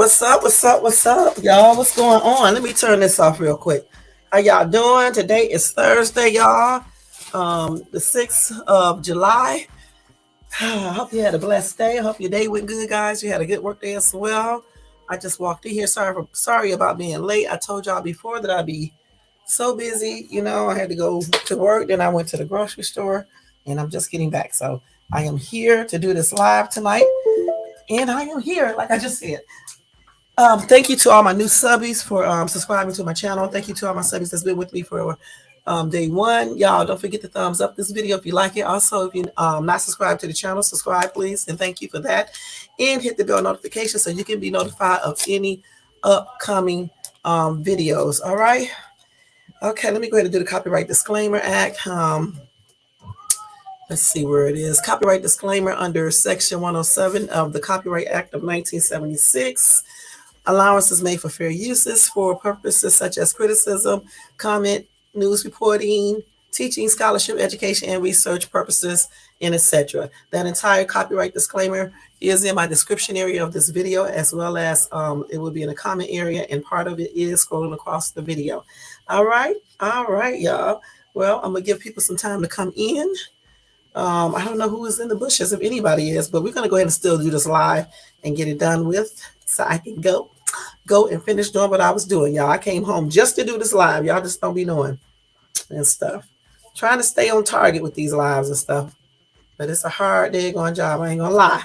What's up? What's up? What's up, y'all? What's going on? Let me turn this off real quick. How y'all doing? Today is Thursday, y'all. The 6th of July. I hope you had a blessed day. I hope your day went good, guys. You had a good work day as well. I just walked in here. Sorry about being late. I told y'all before that I'd be so busy. I had to go to work. Then I went to the grocery store, and I'm just getting back. So I am here to do this live tonight. And I am here, like I just said. Thank you to all my new subbies for subscribing to my channel. Thank you to all my subbies that's been with me for day one. Y'all, don't forget to thumbs up this video if you like it. Also, if you not subscribed to the channel, subscribe, please. And thank you for that. And hit the bell notification so you can be notified of any upcoming videos. All right. Okay, let me go ahead and do the Copyright Disclaimer Act. Let's see where it is. Copyright disclaimer under Section 107 of the Copyright Act of 1976. Allowance is made for fair uses for purposes such as criticism, comment, news reporting, teaching, scholarship, education, and research purposes, and etc. That entire copyright disclaimer is in my description area of this video, as well as it will be in the comment area, and part of it is scrolling across the video. All right, y'all. Well, I'm going to give people some time to come in. I don't know who is in the bushes, if anybody is, but we're going to go ahead and still do this live and get it done with so I can go and finish doing what I was doing, y'all. I came home just to do this live. Y'all just don't be knowing and stuff. Trying to stay on target with these lives and stuff, but it's a hard daggone job. I ain't going to lie.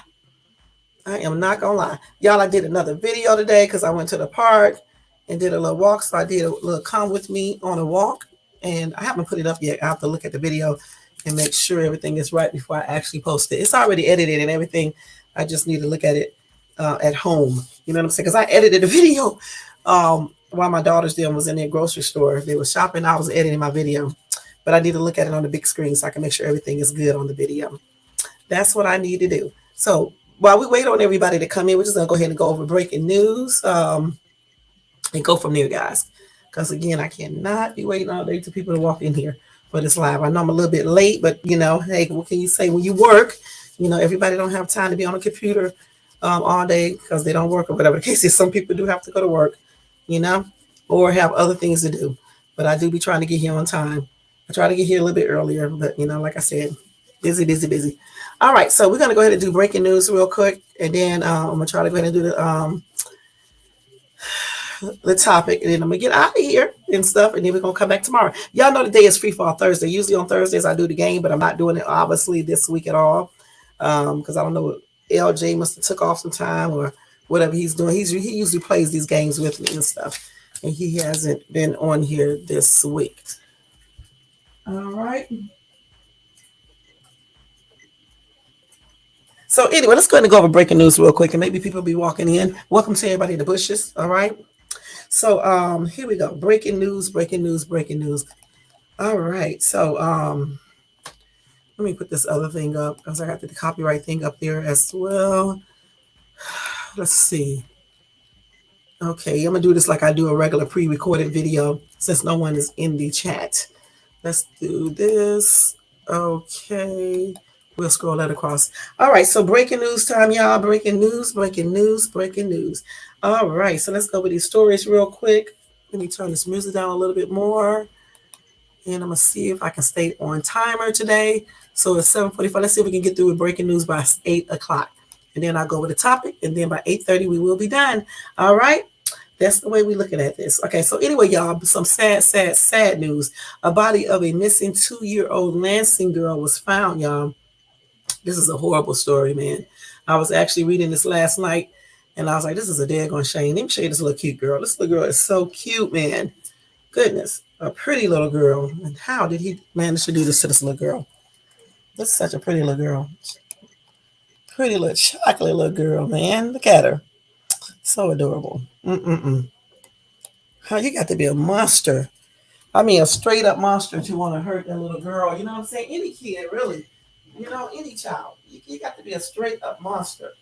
I am not going to lie. Y'all, I did another video today because I went to the park and did a little walk. So I did a little come with me on a walk, and I haven't put it up yet. I have to look at the video and make sure everything is right before I actually post it. It's already edited and everything. I just need to look at it at home. You know what I'm saying? Because I edited the video while my daughters then was in their grocery store. They were shopping. I was editing my video. But I need to look at it on the big screen so I can make sure everything is good on the video. That's what I need to do. So while we wait on everybody to come in, we're just going to go ahead and go over breaking news and go from there, guys. Because, again, I cannot be waiting all day for people to walk in here for this live. I know I'm a little bit late, but, hey, what can you say when you work? Everybody don't have time to be on a computer all day because they don't work or whatever the case is. Some people do have to go to work, or have other things to do. But I do be trying to get here on time. I try to get here a little bit earlier, but, like I said, busy. All right, so we're going to go ahead and do breaking news real quick, and then I'm going to try to go ahead and do the topic, and then I'm gonna get out of here and stuff, and then we're gonna come back tomorrow. Y'all know the day is Free Fall Thursday. Usually on Thursdays I do the game, but I'm not doing it obviously this week at all because I don't know, LJ must have took off some time or whatever he's doing. He usually plays these games with me and stuff, and he hasn't been on here this week. All right. So anyway, let's go ahead and go over breaking news real quick, and maybe people will be walking in. Welcome to everybody in the bushes. All right. So here we go. Breaking news. All right. So let me put this other thing up because I got the copyright thing up there as well. Let's see. Okay, I'm gonna do this like I do a regular pre-recorded video since no one is in the chat. Let's do this. Okay. We'll scroll that across. All right, so breaking news time, y'all. Breaking news. All right, so let's go with these stories real quick. Let me turn this music down a little bit more. And I'm going to see if I can stay on timer today. So it's 7:45. Let's see if we can get through with breaking news by 8 o'clock. And then I'll go with the topic. And then by 8:30, we will be done. All right. That's the way we're looking at this. Okay, so anyway, y'all, some sad news. A body of a missing 2-year-old Lansing girl was found, y'all. This is a horrible story, man. I was actually reading this last night, and I was like, this is a daggone shame. Let me show you this little cute girl. This little girl is so cute, man. Goodness, a pretty little girl. And how did he manage to do this to this little girl? This is such a pretty little girl. Pretty little chocolate little girl, man. Look at her. So adorable. How you got to be a monster. I mean, a straight up monster to want to hurt that little girl. You know what I'm saying? Any kid, really. Any child. You got to be a straight up monster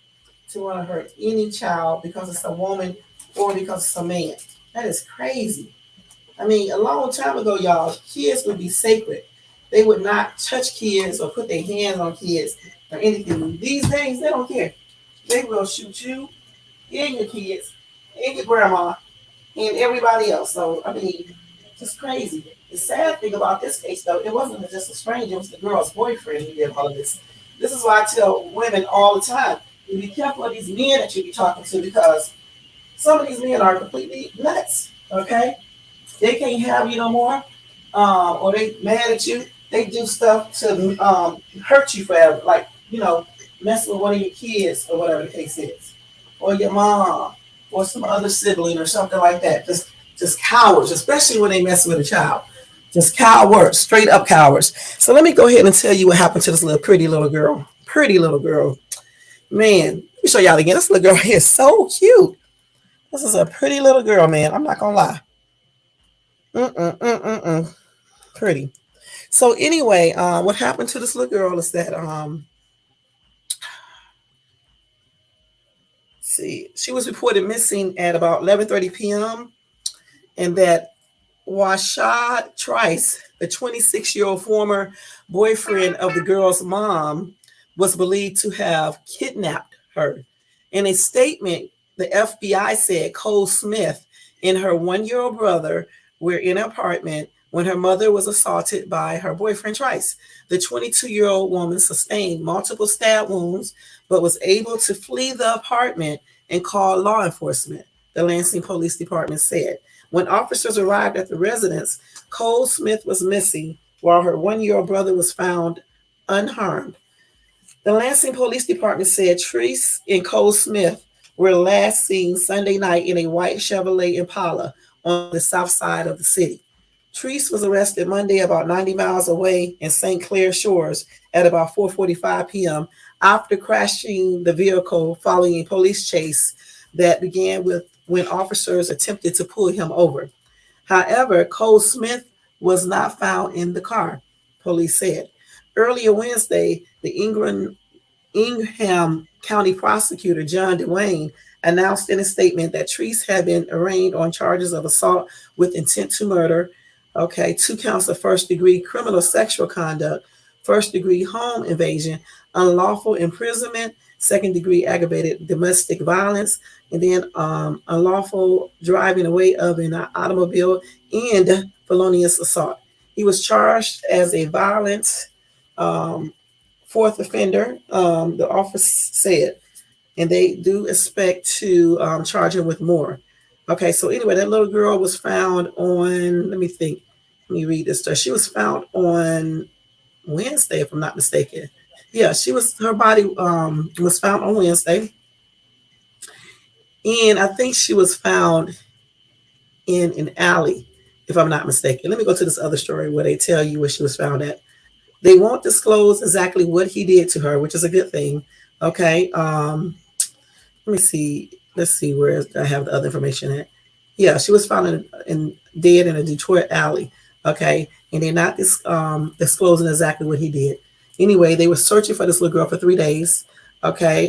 to want to hurt any child because it's a woman or because it's a man. That is crazy. I mean, a long time ago, y'all, kids would be sacred. They would not touch kids or put their hands on kids or anything. These days, they don't care. They will shoot you and your kids and your grandma and everybody else. So I mean, just crazy. The sad thing about this case, though, it wasn't just a stranger; it was the girl's boyfriend who did all of this. This is why I tell women all the time: you be careful of these men that you be talking to because some of these men are completely nuts. Okay, they can't have you no more, or they mad at you. They do stuff to hurt you forever, like mess with one of your kids or whatever the case is, or your mom, or some other sibling or something like that. Just cowards, especially when they mess with a child. Just cowards, straight up cowards. So let me go ahead and tell you what happened to this little pretty little girl. Pretty little girl. Man, let me show y'all again. This little girl is so cute. This is a pretty little girl, man. I'm not gonna lie. Mm-mm-mm-mm-mm. Pretty. So anyway, what happened to this little girl is that see, she was reported missing at about 11:30 p.m. and that Washad Trice, the 26-year-old former boyfriend of the girl's mom, was believed to have kidnapped her. In a statement, the FBI said Cole Smith and her 1-year-old brother were in an apartment when her mother was assaulted by her boyfriend Trice. The 22-year-old woman sustained multiple stab wounds, but was able to flee the apartment and call law enforcement, the Lansing Police Department said. When officers arrived at the residence, Cole Smith was missing, while her 1-year-old brother was found unharmed. The Lansing Police Department said Treese and Cole Smith were last seen Sunday night in a white Chevrolet Impala on the south side of the city. Treese was arrested Monday about 90 miles away in St. Clair Shores at about 4:45 p.m. after crashing the vehicle following a police chase that began with when officers attempted to pull him over. However, Cole Smith was not found in the car, police said. Earlier Wednesday, the Ingham County prosecutor John DeWayne announced in a statement that Treese had been arraigned on charges of assault with intent to murder, 2 counts of first-degree criminal sexual conduct, first-degree home invasion, unlawful imprisonment, second-degree aggravated domestic violence, and then unlawful driving away of an automobile and felonious assault. He was charged as a violent fourth offender, the office said, and they do expect to charge him with more. Okay, so anyway, that little girl was found on, let me read this stuff. She was found on Wednesday, if I'm not mistaken. Yeah, her body was found on Wednesday. And I think she was found in an alley, if I'm not mistaken. Let me go to this other story where they tell you where she was found at. They won't disclose exactly what he did to her, which is a good thing. Okay. Let me see. Let's see where I have the other information at. Yeah, she was found in dead in a Detroit alley. Okay. And they're not disclosing exactly what he did. Anyway, they were searching for this little girl for 3 days. Okay.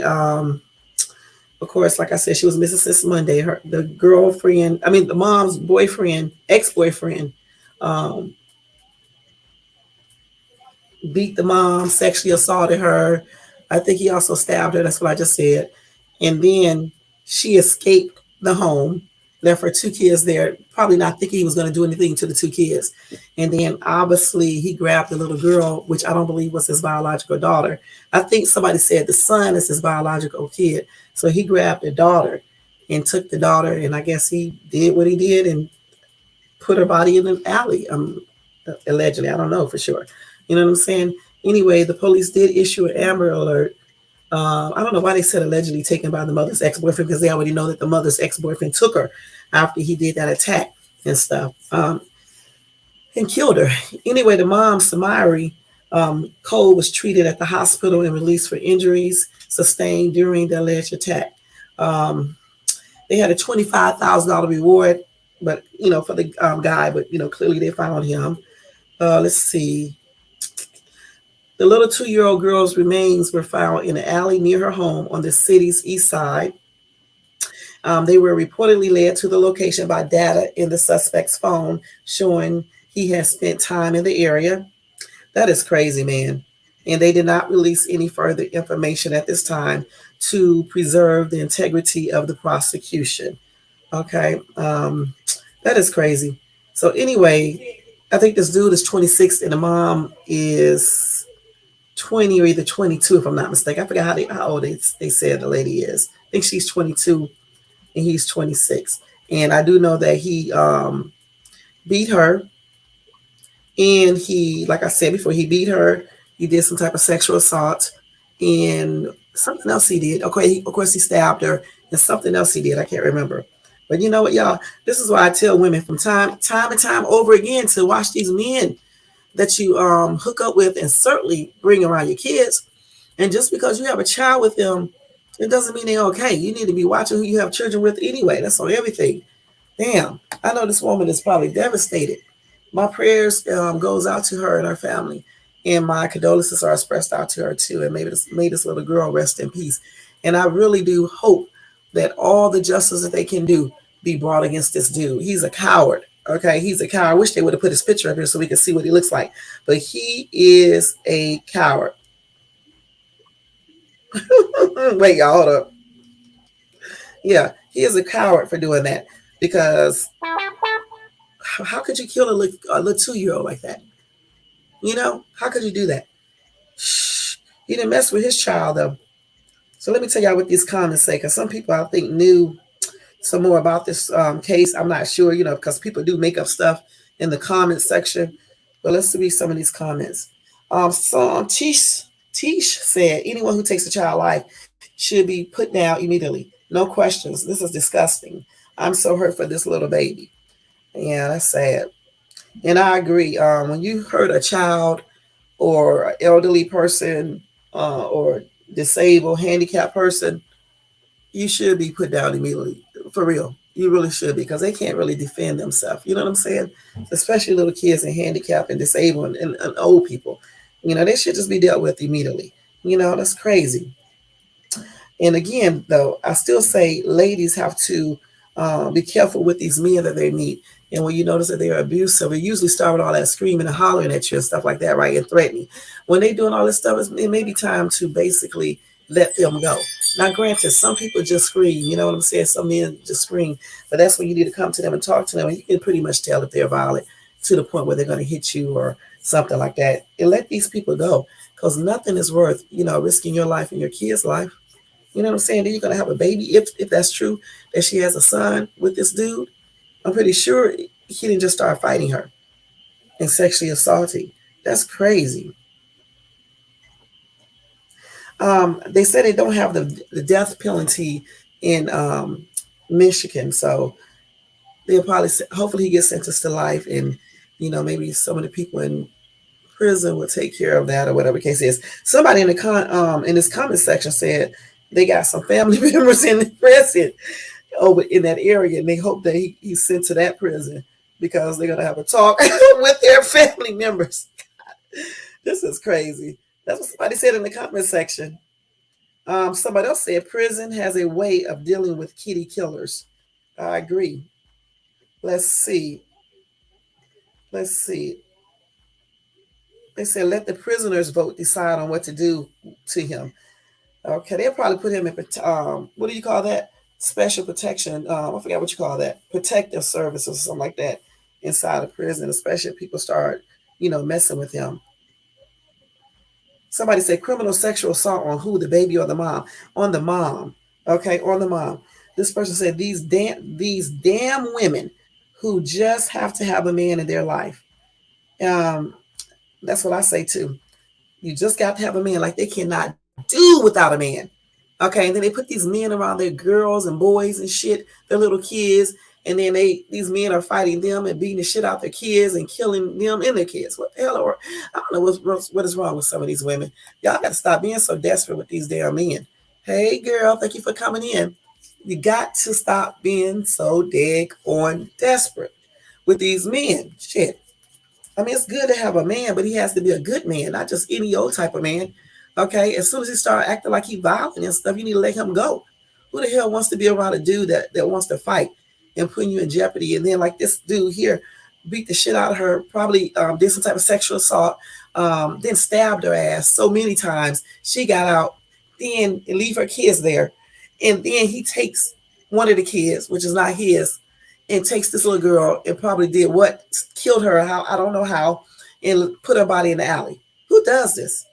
Of course, like I said, she was missing since Monday. The mom's boyfriend, ex-boyfriend, beat the mom, sexually assaulted her. I think he also stabbed her. That's what I just said. And then she escaped the home, left her 2 kids there, probably not thinking he was going to do anything to the 2 kids. And then obviously he grabbed the little girl, which I don't believe was his biological daughter. I think somebody said the son is his biological kid. So he grabbed the daughter and took the daughter, and I guess he did what he did and put her body in an alley. Allegedly, I don't know for sure. You know what I'm saying? Anyway, the police did issue an Amber Alert. I don't know why they said allegedly taken by the mother's ex-boyfriend, because they already know that the mother's ex-boyfriend took her after he did that attack and stuff, and killed her. Anyway, the mom, Samari Cole, was treated at the hospital and released for injuries sustained during the alleged attack. They had a $25,000 reward, but for the guy, but clearly they found him. Let's see. The little 2-year-old girl's remains were found in an alley near her home on the city's east side. They were reportedly led to the location by data in the suspect's phone showing he had spent time in the area. That is crazy, man. And they did not release any further information at this time to preserve the integrity of the prosecution. Okay. That is crazy. So anyway, I think this dude is 26 and the mom is 20 or either 22 if I'm not mistaken. I forgot how old they said the lady is. I think she's 22 and he's 26. And I do know that he beat her, and he, like I said before, he beat her. He did some type of sexual assault, and something else he did. Okay, of course he stabbed her, and something else he did. I can't remember. But you know what, y'all? This is why I tell women from time and time over again to watch these men that you hook up with, and certainly bring around your kids. And just because you have a child with them, it doesn't mean they're okay. You need to be watching who you have children with anyway. That's on everything. Damn, I know this woman is probably devastated. My prayers goes out to her and her family, and my condolences are expressed out to her too. And maybe may this little girl rest in peace. And I really do hope that all the justice that they can do be brought against this dude. He's a coward. Okay, he's a coward. I wish they would have put his picture up here so we could see what he looks like. But he is a coward. Wait, y'all, hold up. Yeah, he is a coward for doing that because how could you kill a little 2-year-old like that? You know, how could you do that? Shh. He didn't mess with his child though. So let me tell y'all what these comments say, because some people I think knew some more about this case. I'm not sure, you know, because people do make up stuff in the comments section. But let's read some of these comments. So Tish said, anyone who takes a child life should be put down immediately. No questions. This is disgusting. I'm so hurt for this little baby. Yeah, that's sad. And I agree. When you hurt a child or an elderly person or disabled, handicapped person, you should be put down immediately. For real. You really should be, because they can't really defend themselves. You know what I'm saying? Especially little kids and handicapped and disabled and old people. You know, they should just be dealt with immediately. You know, that's crazy. And again, though, I still say ladies have to be careful with these men that they meet. And when you notice that they're abusive, it usually start with all that screaming and hollering at you and stuff like that, right? And threatening. When they doing all this stuff, it may be time to basically let them go. Now, granted, some people just scream. You know what I'm saying? Some men just scream. But that's when you need to come to them and talk to them. And you can pretty much tell if they're violent to the point where they're going to hit you or something like that. And let these people go, because nothing is worth, you know, risking your life and your kid's life. You know what I'm saying? Then you're gonna have a baby if that's true, that she has a son with this dude. I'm pretty sure he didn't just start fighting her and sexually assaulting. That's crazy. They said they don't have the death penalty in Michigan, so they'll probably hopefully he gets sentenced to life, and you know maybe some of the people in prison will take care of that or whatever the case is. Somebody in this comment section said they got some family members in the prison over in that area, and they hope that he's sent to that prison because they're gonna have a talk with their family members. This is crazy. That's what somebody said in the comment section. Somebody else said prison has a way of dealing with kitty killers. I agree. Let's see. Let's see. They said let the prisoners vote decide on what to do to him. Okay, they'll probably put him in what do you call that? Special protection. I forgot what you call that. Protective services or something like that inside of prison, especially if people start, you know, messing with him. Somebody said criminal sexual assault on who, the baby or the mom? On the mom. Okay, on the mom. This person said these damn women who just have to have a man in their life. Um, that's what I say too. You just got to have a man. Like they cannot do without a man. Okay, and then they put these men around their girls and boys and shit, their little kids, and then these men are fighting them and beating the shit out their kids and killing them and their kids. What the hell? Or I don't know what is wrong with some of these women. Y'all got to stop being so desperate with these damn men. Hey, girl, thank you for coming in. You got to stop being so dead on desperate with these men. Shit. I mean, it's good to have a man, but he has to be a good man, not just any old type of man. Okay, as soon as he start acting like he violent and stuff, you need to let him go. Who the hell wants to be around a dude that wants to fight and putting you in jeopardy? And then like this dude here beat the shit out of her, probably did some type of sexual assault, then stabbed her ass so many times. She got out, then leave her kids there, and then he takes one of the kids, which is not his, and takes this little girl and probably did what killed her, how I don't know how, and put her body in the alley. Who does this?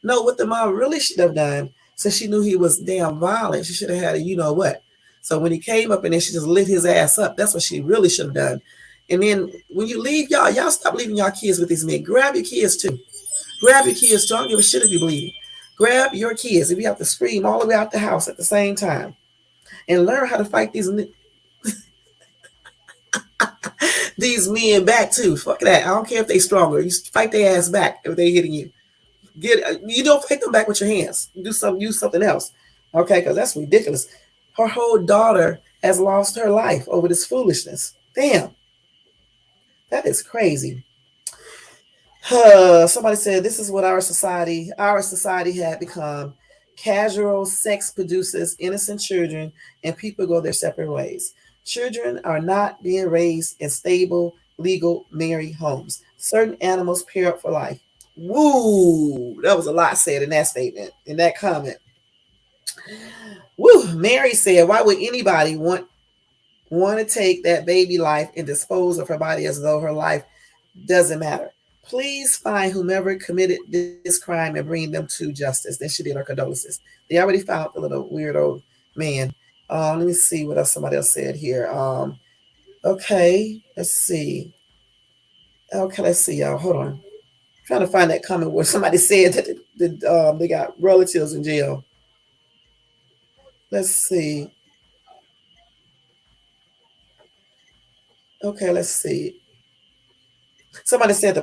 No, what the mom really should have done, since she knew he was damn violent, she should have had a you know what. So when he came up and then she just lit his ass up, that's what she really should have done. And then when you leave, y'all stop leaving y'all kids with these men. Grab your kids too. Grab your kids too. I don't give a shit if you're bleeding. Grab your kids if you have to scream all the way out the house at the same time. And learn how to fight these men back too. Fuck that. I don't care if they stronger. You fight their ass back if they hitting you. You don't fight them back with your hands. Use something else. Okay, because that's ridiculous. Her whole daughter has lost her life over this foolishness. Damn. That is crazy. Somebody said this is what our society had become. Casual sex produces innocent children and people go their separate ways. Children are not being raised in stable, legal, married homes. Certain animals pair up for life. Woo! That was a lot said in that statement, in that comment. Woo! Mary said, why would anybody want to take that baby life and dispose of her body as though her life doesn't matter? Please find whomever committed this crime and bring them to justice. Then she did her condolences. They already found the little weirdo man. Let me see what else somebody else said here. Okay, let's see. Okay, let's see, y'all. Hold on. I'm trying to find that comment where somebody said that they got relatives in jail. Let's see. Okay, let's see. Somebody said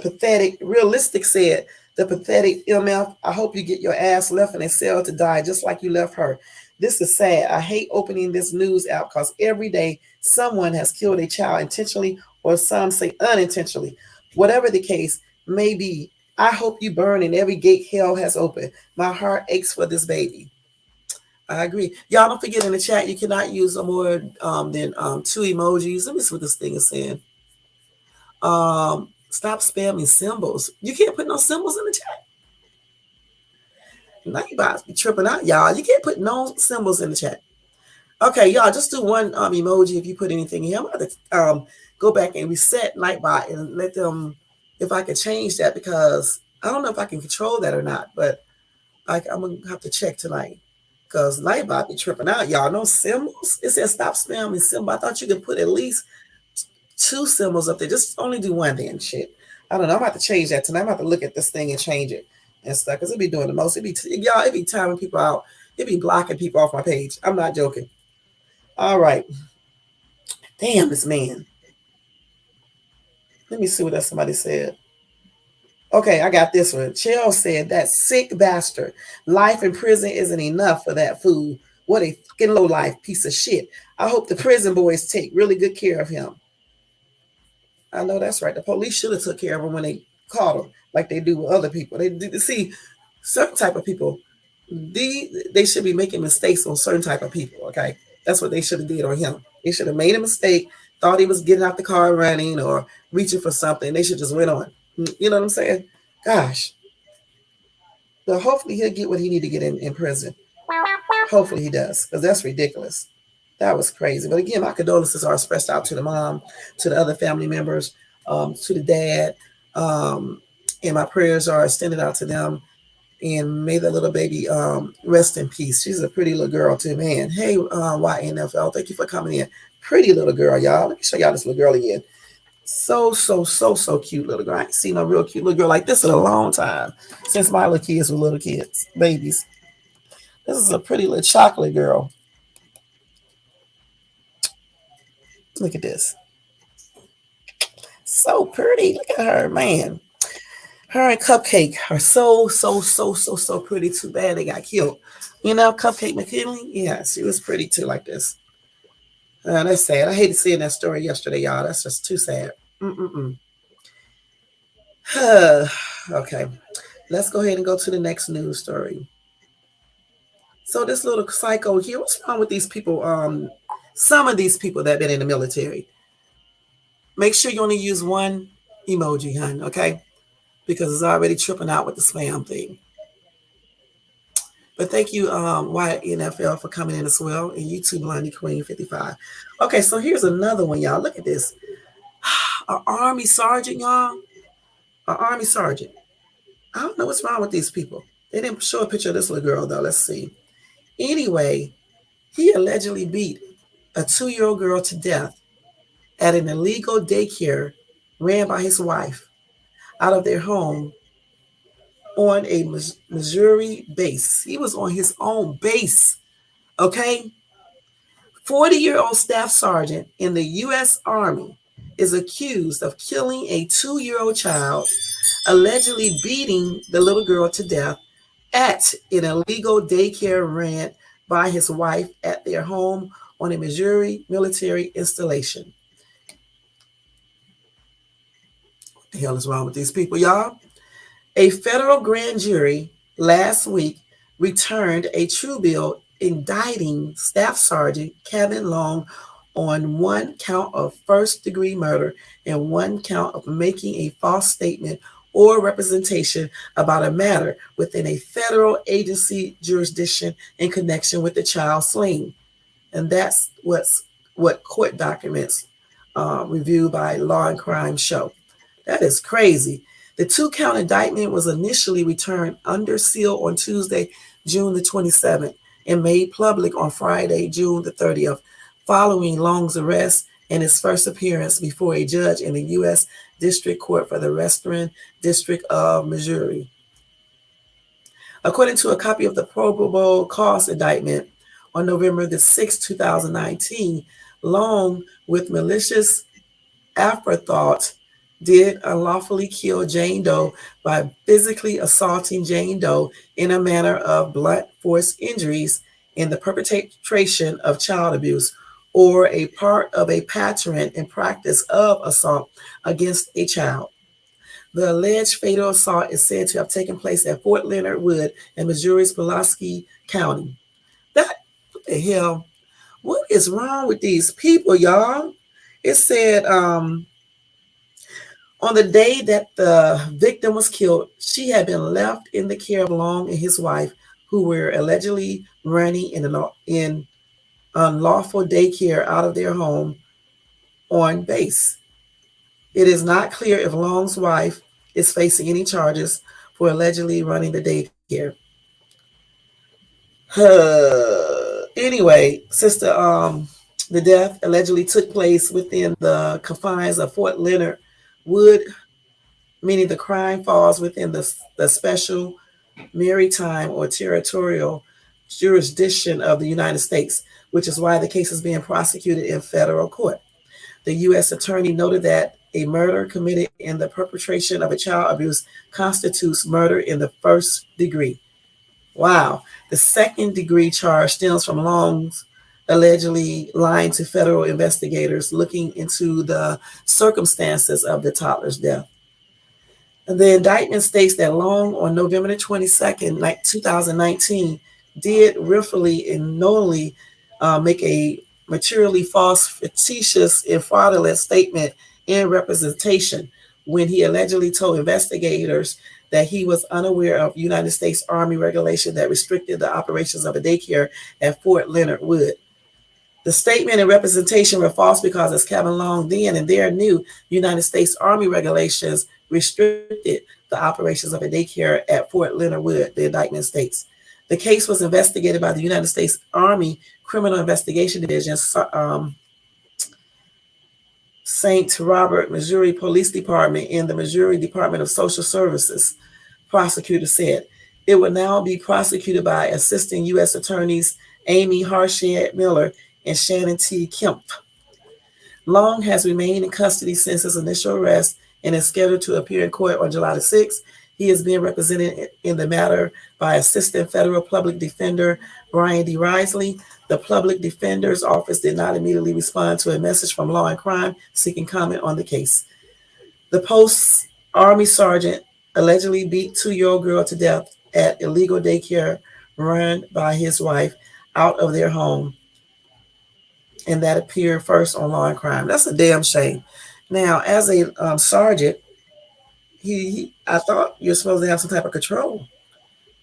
realistic said, the pathetic MF, I hope you get your ass left in a cell to die just like you left her. This is sad. I hate opening this news out because every day someone has killed a child intentionally or some say unintentionally. Whatever the case may be, I hope you burn and every gate hell has opened. My heart aches for this baby. I agree. Y'all don't forget in the chat, you cannot use no more than 2 emojis. Let me see what this thing is saying. Stop spamming symbols. You can't put no symbols in the chat. Now you about to be tripping out, y'all. You can't put no symbols in the chat. Okay, y'all, just do one emoji if you put anything in here. I'm about to go back and reset Nightbot and let them, if I can change that, because I don't know if I can control that or not, but I'm going to have to check tonight. Because Nightbot be tripping out, y'all. No symbols? It says stop spamming symbol. I thought you could put at least 2 symbols up there. Just only do 1 then, shit. I don't know. I'm about to change that tonight. I'm about to look at this thing and change it and stuff. Because it be doing the most. It be timing people out. It be blocking people off my page. I'm not joking. All right. Damn, this man. Let me see what else somebody said. Okay, I got this one. Chell said, that sick bastard. Life in prison isn't enough for that fool. What a fucking low-life piece of shit. I hope the prison boys take really good care of him. I know that's right. The police should have took care of him when they caught him, like they do with other people. They see certain type of people. They should be making mistakes on certain type of people. Okay, that's what they should have did on him. They should have made a mistake, thought he was getting out the car running or reaching for something. They should just went on. You know what I'm saying? Gosh. But hopefully he'll get what he need to get in prison. Hopefully he does, because that's ridiculous. That was crazy. But again, my condolences are expressed out to the mom, to the other family members, to the dad, and my prayers are extended out to them. And may the little baby rest in peace. She's a pretty little girl too, man. Hey, YNFL, thank you for coming in. Pretty little girl, y'all. Let me show y'all this little girl again. So cute little girl. I ain't seen no real cute little girl like this in a long time. Since my little kids were little kids, babies. This is a pretty little chocolate girl. Look at this. So pretty. Look at her, man. Her and Cupcake are so pretty. Too bad they got killed. You know, Cupcake McKinley? Yeah, she was pretty too, like this. That's sad. I hated seeing that story yesterday, y'all. That's just too sad. Okay. Let's go ahead and go to the next news story. So this little psycho here, what's wrong with these people? Some of these people that have been in the military. Make sure you only use 1 emoji, okay? Because it's already tripping out with the spam thing. But thank you, Wyatt NFL, for coming in as well, and you too, Blondie Queen 55. Okay, so here's another one, y'all. Look at this. An Army sergeant, y'all. An Army sergeant. I don't know what's wrong with these people. They didn't show a picture of this little girl, though. Let's see. Anyway, he allegedly beat a 2-year-old girl to death at an illegal daycare ran by his wife out of their home on a Missouri base. He was on his own base, okay? 40-year-old staff sergeant in the U.S. Army is accused of killing a 2-year-old child, allegedly beating the little girl to death at an illegal daycare ran by his wife at their home on a Missouri military installation. What the hell is wrong with these people, y'all? A federal grand jury last week returned a true bill indicting Staff Sergeant Kevin Long on one count of first-degree murder and one count of making a false statement or representation about a matter within a federal agency jurisdiction in connection with the child slaying. And that's what court documents reviewed by Law and Crime show. That is crazy. The 2-count indictment was initially returned under seal on Tuesday, June the 27th, and made public on Friday, June the 30th, following Long's arrest and his first appearance before a judge in the U.S. District Court for the Western District of Missouri. According to a copy of the probable cause indictment on November the 6th, 2019, Long, with malicious afterthought, did unlawfully kill Jane Doe by physically assaulting Jane Doe in a manner of blunt force injuries in the perpetration of child abuse or a part of a pattern and practice of assault against a child. The alleged fatal assault is said to have taken place at Fort Leonard Wood in Missouri's Pulaski County. What the hell? What is wrong with these people, y'all? It said, on the day that the victim was killed, she had been left in the care of Long and his wife, who were allegedly running in unlawful daycare out of their home on base. It is not clear if Long's wife is facing any charges for allegedly running the daycare. Anyway, since the death allegedly took place within the confines of Fort Leonard Wood, meaning the crime falls within the special maritime or territorial jurisdiction of the United States, which is why the case is being prosecuted in federal court. The U.S. attorney noted that a murder committed in the perpetration of a child abuse constitutes murder in the first degree. Wow. The second degree charge stems from Long's allegedly lying to federal investigators looking into the circumstances of the toddler's death. And the indictment states that Long, on November the 22nd, 2019, did willfully and knowingly make a materially false, fictitious, and fraudulent statement in representation when he allegedly told investigators that he was unaware of United States Army regulation that restricted the operations of a daycare at Fort Leonard Wood. The statement and representation were false because, as Kevin Long then and there knew, United States Army regulations restricted the operations of a daycare at Fort Leonard Wood, the indictment states. The case was investigated by the United States Army Criminal Investigation Division, St. Robert, Missouri Police Department, and the Missouri Department of Social Services. Prosecutor said it will now be prosecuted by Assistant U.S. Attorneys Amy Harshed Miller and Shannon T. Kemp. Long has remained in custody since his initial arrest and is scheduled to appear in court on July 6th. He is being represented in the matter by Assistant Federal Public Defender Brian D. Risley. The Public Defender's Office did not immediately respond to a message from Law and Crime seeking comment on the case. The post-Army sergeant allegedly beat 2-year-old girl to death at illegal daycare run by his wife out of their home, and that appeared first on Law and Crime. That's a damn shame. Now, as a sergeant, I thought you're supposed to have some type of control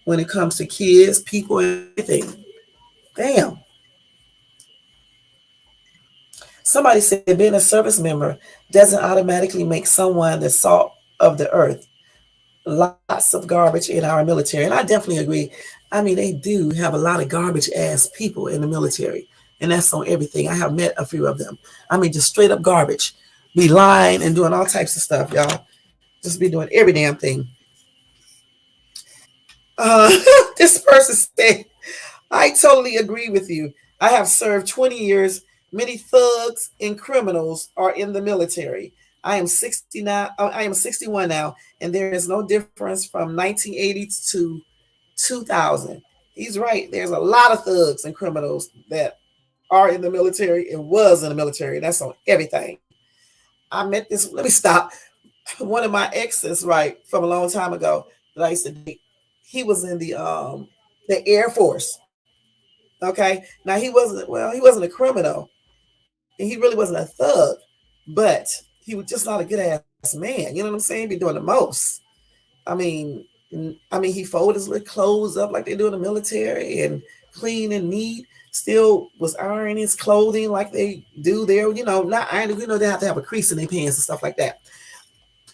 when it comes to kids, people, and everything. Damn. Somebody said being a service member doesn't automatically make someone the salt of the earth. Lots of garbage in our military. And I definitely agree. I mean, they do have a lot of garbage ass people in the military. And that's on everything. I have met a few of them. I mean, just straight up garbage. Be lying and doing all types of stuff, y'all. Just be doing every damn thing. Uh, this person said, I totally agree with you. I have served 20 years. Many thugs and criminals are in the military. I am 69. I am 61 now, and there is no difference from 1980 to 2000. He's right. There's a lot of thugs and criminals that are in the military and was in the military. That's on everything. I met this. Let me stop. One of my exes, right, from a long time ago that I used to date. He was in the Air Force. Okay. Now he wasn't a criminal and he really wasn't a thug, but he was just not a good ass man. You know what I'm saying? Be doing the most. I mean, he folded his little clothes up like they do in the military and clean and neat. Still was ironing his clothing like they do there. You know, not ironing. You know, they have to have a crease in their pants and stuff like that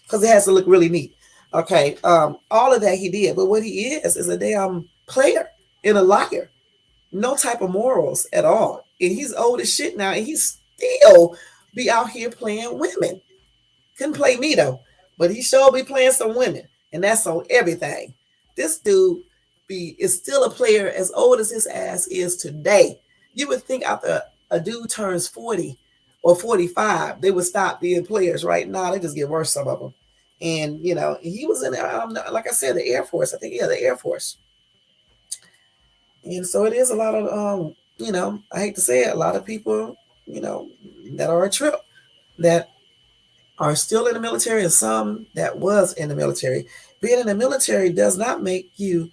because it has to look really neat. Okay, all of that he did, but what he is a damn player and a liar. No type of morals at all. And he's old as shit now, and he's still be out here playing women. Couldn't play me though, but he sure be playing some women, and that's on everything. This dude is still a player as old as his ass is today. You would think after a dude turns 40 or 45, they would stop being players. Right now, they just get worse. Some of them, and you know, he was in like I said, the Air Force. I think the Air Force. And so it is a lot of, you know, I hate to say it, a lot of people, you know, that are a trip that are still in the military and some that was in the military. Being in the military does not make you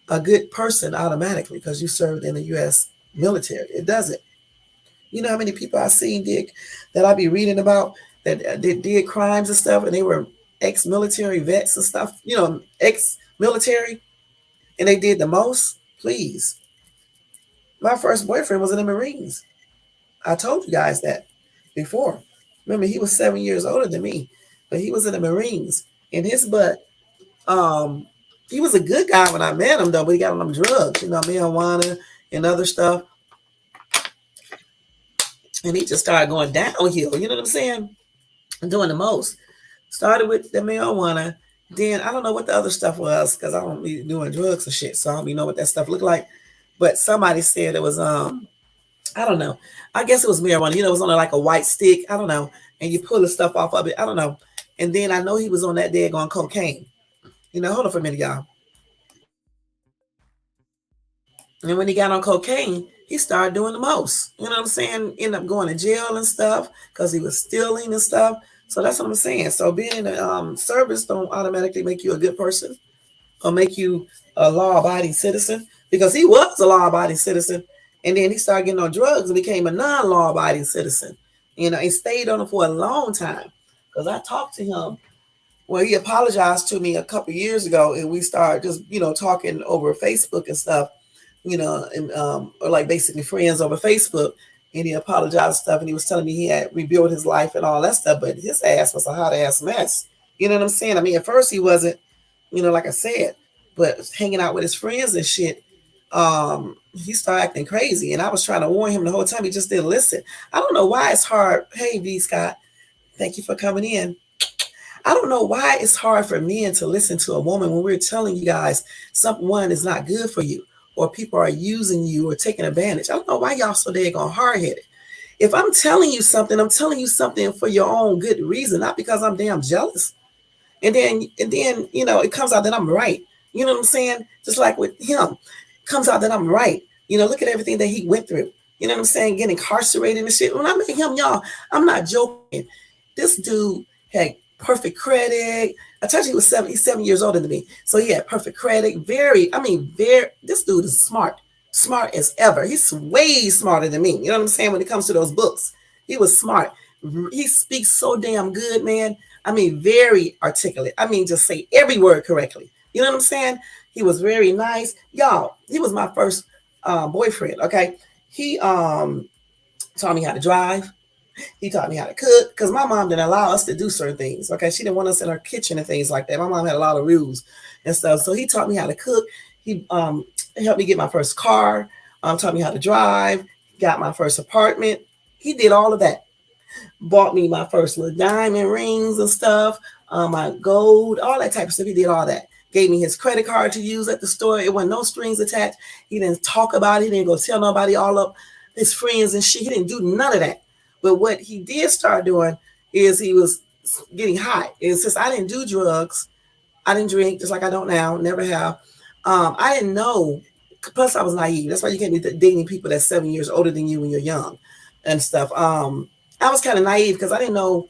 a good person automatically because you served in the U.S. military. It doesn't. You know how many people I've seen, Dick, that I be reading about that did crimes and stuff and they were ex-military vets and stuff, you know, ex-military, and they did the most? Please. My first boyfriend was in the Marines. I told you guys that before. Remember, he was 7 years older than me, but he was in the Marines. And his butt, he was a good guy when I met him, though, but he got on them drugs, you know, marijuana and other stuff. And he just started going downhill, you know what I'm saying? Doing the most. Started with the marijuana. Then I don't know what the other stuff was because I don't be doing drugs and shit, so I don't even know what that stuff looked like. But somebody said it was I don't know. I guess it was marijuana. You know, it was on like a white stick. I don't know. And you pull the stuff off of it. I don't know. And then I know he was on that day on cocaine. You know, hold on for a minute, y'all. And when he got on cocaine, he started doing the most. You know what I'm saying? Ended up going to jail and stuff because he was stealing and stuff. So that's what I'm saying. So being in the service don't automatically make you a good person or make you a law-abiding citizen because he was a law-abiding citizen. And then he started getting on drugs and became a non-law-abiding citizen. You know, and stayed on it for a long time. Because I talked to him. Well, he apologized to me a couple years ago, and we started just, you know, talking over Facebook and stuff, you know, and or like basically friends over Facebook. And he apologized and stuff, and he was telling me he had rebuilt his life and all that stuff, but his ass was a hot ass mess. You know what I'm saying? I mean, at first he wasn't, you know, like I said, but hanging out with his friends and shit, he started acting crazy. And I was trying to warn him the whole time. He just didn't listen. I don't know why it's hard. Hey, V. Scott, thank you for coming in. I don't know why it's hard for men to listen to a woman when we're telling you guys someone is not good for you or people are using you or taking advantage. I don't know why y'all so daggone hard-headed. If I'm telling you something, I'm telling you something for your own good reason, not because I'm damn jealous. And then, you know, it comes out that I'm right. You know what I'm saying? Just like with him, it comes out that I'm right. You know, look at everything that he went through. You know what I'm saying? Getting incarcerated and shit. When I met him, y'all, I'm not joking. This dude had perfect credit. I told you he's 7 years older than me. So he had perfect credit. This dude is smart as ever. He's way smarter than me. You know what I'm saying? When it comes to those books, he was smart. He speaks so damn good, man. I mean, very articulate. I mean, just say every word correctly. You know what I'm saying? He was very nice. Y'all, he was my first boyfriend. Okay. He taught me how to drive. He taught me how to cook because my mom didn't allow us to do certain things. Okay. She didn't want us in her kitchen and things like that. My mom had a lot of rules and stuff. So he taught me how to cook. He helped me get my first car, taught me how to drive, got my first apartment. He did all of that. Bought me my first little diamond rings and stuff, my gold, all that type of stuff. He did all that. Gave me his credit card to use at the store. It wasn't no strings attached. He didn't talk about it. He didn't go tell nobody all up his friends and shit. He didn't do none of that. But what he did start doing is he was getting high. And since I didn't do drugs, I didn't drink, just like I don't now, never have. I didn't know. Plus, I was naive. That's why you can't be dating people that's 7 years older than you when you're young and stuff. I was kind of naive because I didn't know,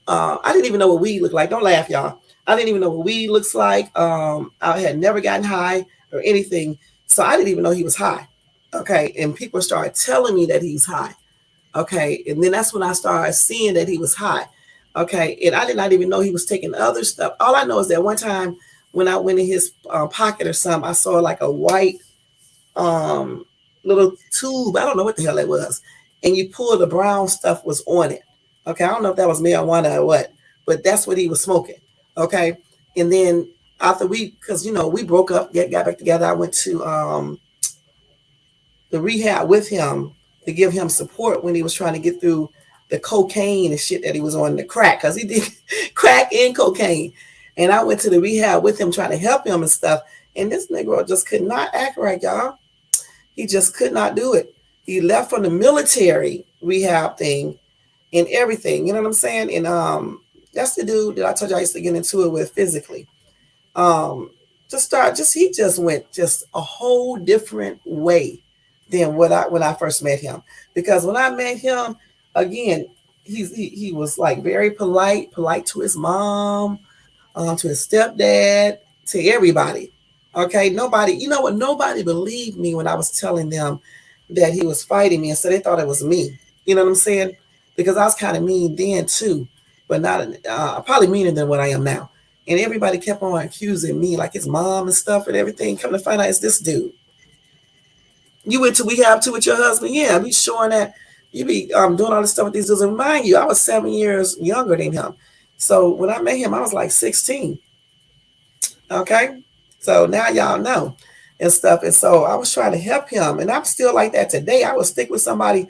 I didn't even know what weed looked like. Don't laugh, y'all. I didn't even know what weed looks like. I had never gotten high or anything. So I didn't even know he was high. Okay. And people started telling me that he's high. Okay. And then that's when I started seeing that he was high. Okay. And I did not even know he was taking other stuff. All I know is that one time when I went in his pocket or something, I saw like a white little tube. I don't know what the hell that was. And you pull the brown stuff was on it. Okay. I don't know if that was marijuana or what, but that's what he was smoking. Okay. And then after because we broke up, got back together, I went to the rehab with him to give him support when he was trying to get through the cocaine and shit that he was on, the crack, because he did crack and cocaine. And I went to the rehab with him trying to help him and stuff. And this Negro just could not act right, y'all. He just could not do it. He left from the military rehab thing and everything. You know what I'm saying? And that's the dude that I told you I used to get into it with physically. He just went just a whole different way than when I first met him. Because when I met him, again, he was like very polite to his mom, to his stepdad, to everybody. Okay, nobody, you know what? Nobody believed me when I was telling them that he was fighting me, and so they thought it was me. You know what I'm saying? Because I was kind of mean then too, but not probably meaner than what I am now. And everybody kept on accusing me, like his mom and stuff and everything. Come to find out, it's this dude. You went to rehab too with your husband? Yeah, be showing that you be doing all this stuff with these dudes. And mind you, I was 7 years younger than him. So when I met him, I was like 16. Okay, so now y'all know and stuff. And so I was trying to help him, and I'm still like that today. I will stick with somebody,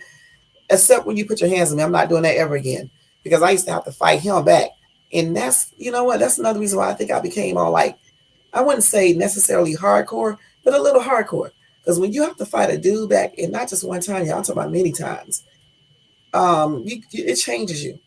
except when you put your hands on me. I'm not doing that ever again, because I used to have to fight him back. And that's, you know what, that's another reason why I think I became all like, I wouldn't say necessarily hardcore, but a little hardcore. Because when you have to fight a dude back, and not just one time, y'all, I'm talking about many times, it changes you.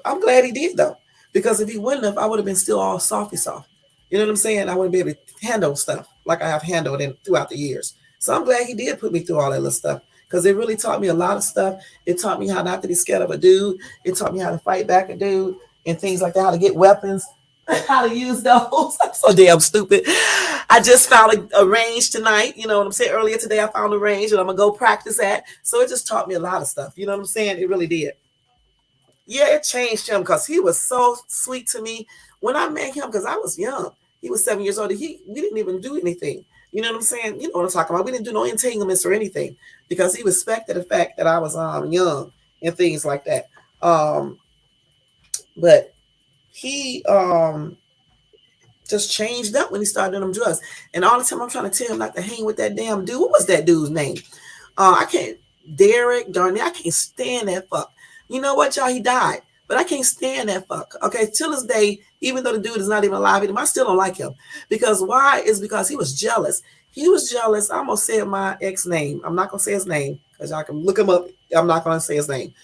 I'm glad he did though, because if he wouldn't have, I would have been still all softy soft. You know what I'm saying? I wouldn't be able to handle stuff like I have handled it throughout the years. So I'm glad he did put me through all that little stuff, because it really taught me a lot of stuff. It taught me how not to be scared of a dude. It taught me how to fight back a dude and things like that, how to get weapons, how to use those. I'm so damn stupid. I just found a range tonight. You know what I'm saying? Earlier today, I found a range and I'm going to go practice at. So it just taught me a lot of stuff. You know what I'm saying? It really did. Yeah, it changed him because he was so sweet to me when I met him, because I was young. He was 7 years old. We didn't even do anything. You know what I'm saying? You know what I'm talking about. We didn't do no entanglements or anything, because he respected the fact that I was young and things like that. But he just changed up when he started doing them drugs. And all the time I'm trying to tell him not to hang with that damn dude. What was that dude's name? I can't, Derek Darnell. I can't stand that fuck. You know what, y'all? He died, but I can't stand that fuck. Okay, till this day, even though the dude is not even alive anymore, I still don't like him. Because why? Is because he was jealous. He was jealous. I almost said my ex name. I'm not gonna say his name because y'all can look him up. I'm not gonna say his name.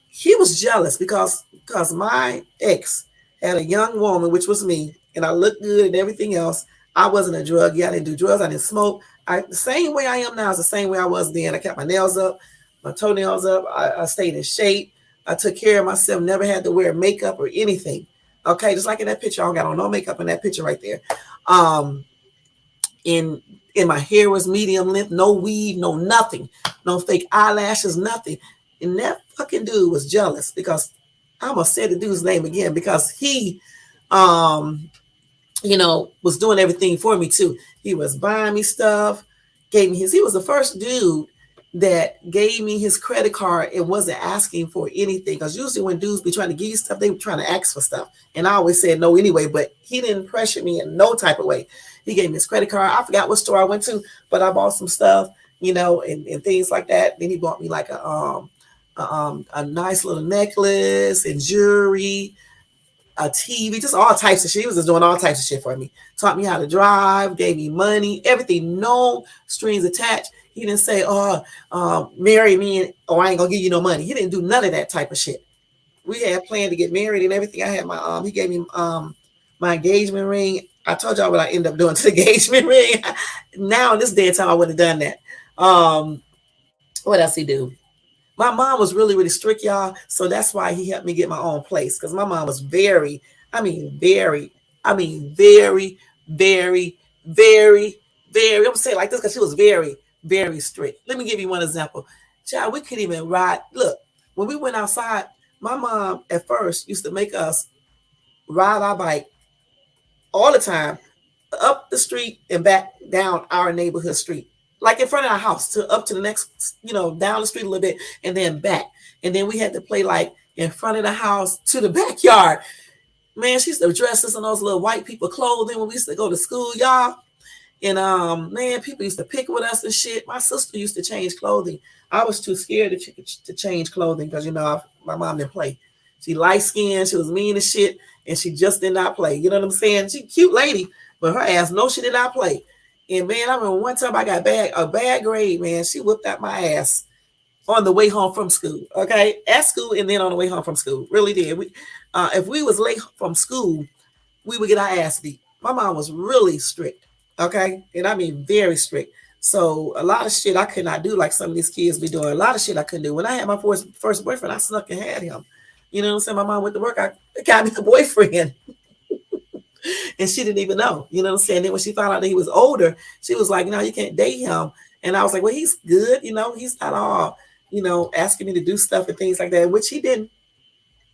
He was jealous because my ex had a young woman, which was me, and I looked good and everything else. I wasn't a drug. Yeah, I didn't do drugs. I didn't smoke. The same way I am now is the same way I was then. I kept my nails up, my toenails up. I stayed in shape. I took care of myself. Never had to wear makeup or anything. Okay, just like in that picture, I don't got on no makeup in that picture right there. And my hair was medium length, no weave, no nothing, no fake eyelashes, nothing. And that fucking dude was jealous because I almost said the dude's name again, because he Um, was doing everything for me too. He was buying me stuff, gave me he was the first dude that gave me his credit card and wasn't asking for anything. Because usually when dudes be trying to give you stuff, they were trying to ask for stuff. And I always said no anyway, but he didn't pressure me in no type of way. He gave me his credit card. I forgot what store I went to, but I bought some stuff, and things like that. Then he bought me like a nice little necklace and jewelry, a TV, just all types of shit. He was just doing all types of shit for me. Taught me how to drive, gave me money, everything, no strings attached. He didn't say, marry me, and I ain't gonna give you no money. He didn't do none of that type of shit. We had planned to get married and everything. I had he gave me my engagement ring. I told y'all what I ended up doing to the engagement ring. Now in this day and time, I would have done that. What else he do? My mom was really, really strict, y'all. So that's why he helped me get my own place. Because my mom was very, very, very, very, very, I'm gonna say it like this because she was very, very strict. Let me give you one example. Child, we couldn't even ride. Look, when we went outside, my mom at first used to make us ride our bike all the time up the street and back down our neighborhood street. Like in front of our house to up to the next, down the street a little bit and then back. And then we had to play like in front of the house to the backyard. Man, she used to dress us in those little white people clothing when we used to go to school, y'all. And man, people used to pick with us and shit. My sister used to change clothing. I was too scared to change clothing because my mom didn't play. She light skinned, she was mean as shit, and she just did not play. You know what I'm saying? She cute lady, but her ass, no, she did not play. And man, I remember one time I got a bad grade, man. She whipped out my ass on the way home from school. Okay, at school and then on the way home from school. Really did. If we was late from school, we would get our ass beat. My mom was really strict. Okay, and very strict. So a lot of shit I could not do like some of these kids be doing. A lot of shit I couldn't do. When I had my first boyfriend, I snuck and had him. You know what I'm saying? My mom went to work. I got me a boyfriend. And she didn't even know, you know what I'm saying? Then when she found out that he was older, she was like, no, you can't date him. And I was like, well, he's good. He's not all, asking me to do stuff and things like that, which he didn't.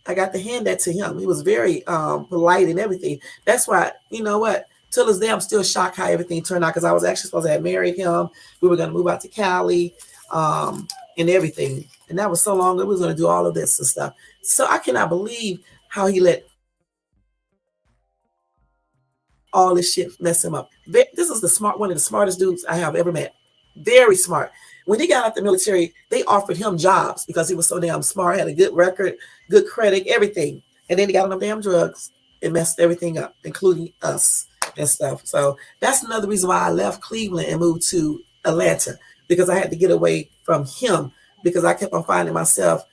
I got to hand that to him. He was very polite and everything. That's why, you know what? Till this day, I'm still shocked how everything turned out because I was actually supposed to have married him. We were going to move out to Cali and everything. And that was so long that we was going to do all of this and stuff. So I cannot believe how he let all this shit mess him up. This is one of the smartest dudes I have ever met. Very smart. When he got out the military, they offered him jobs because he was so damn smart, had a good record, good credit, everything. And then he got on them damn drugs and messed everything up, including us and stuff. So that's another reason why I left Cleveland and moved to Atlanta, because I had to get away from him because I kept on finding myself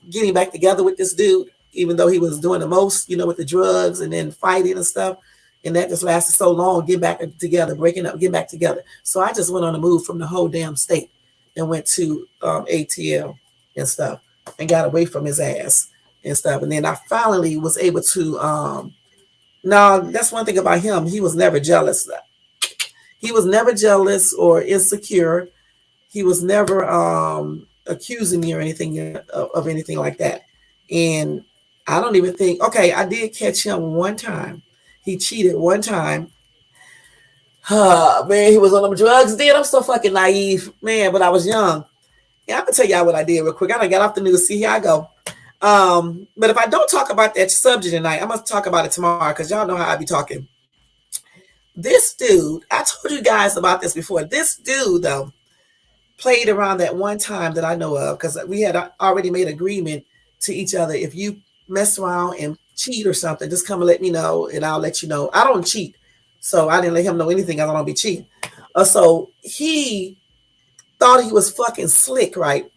getting back together with this dude, even though he was doing the most, with the drugs and then fighting and stuff. And that just lasted so long, get back together, breaking up, get back together. So I just went on a move from the whole damn state and went to ATL and stuff and got away from his ass and stuff. And then I finally was able to, no, that's one thing about him. He was never jealous. He was never jealous or insecure. He was never accusing me or anything of anything like that. And I don't even think, okay, I did catch him one time. He cheated one time. Man, he was on them drugs then. I'm so fucking naive, man, but I was young. Yeah, I'm gonna tell y'all what I did real quick. I done got off the news. See, here I go. But if I don't talk about that subject tonight, I'm gonna talk about it tomorrow because y'all know how I be talking. This dude, I told you guys about this before. This dude, though, played around that one time that I know of because we had already made agreement to each other. If you mess around and cheat or something, just come and let me know and I'll let you know. I don't cheat, so I didn't let him know anything. I don't be cheating. So he thought he was fucking slick, right?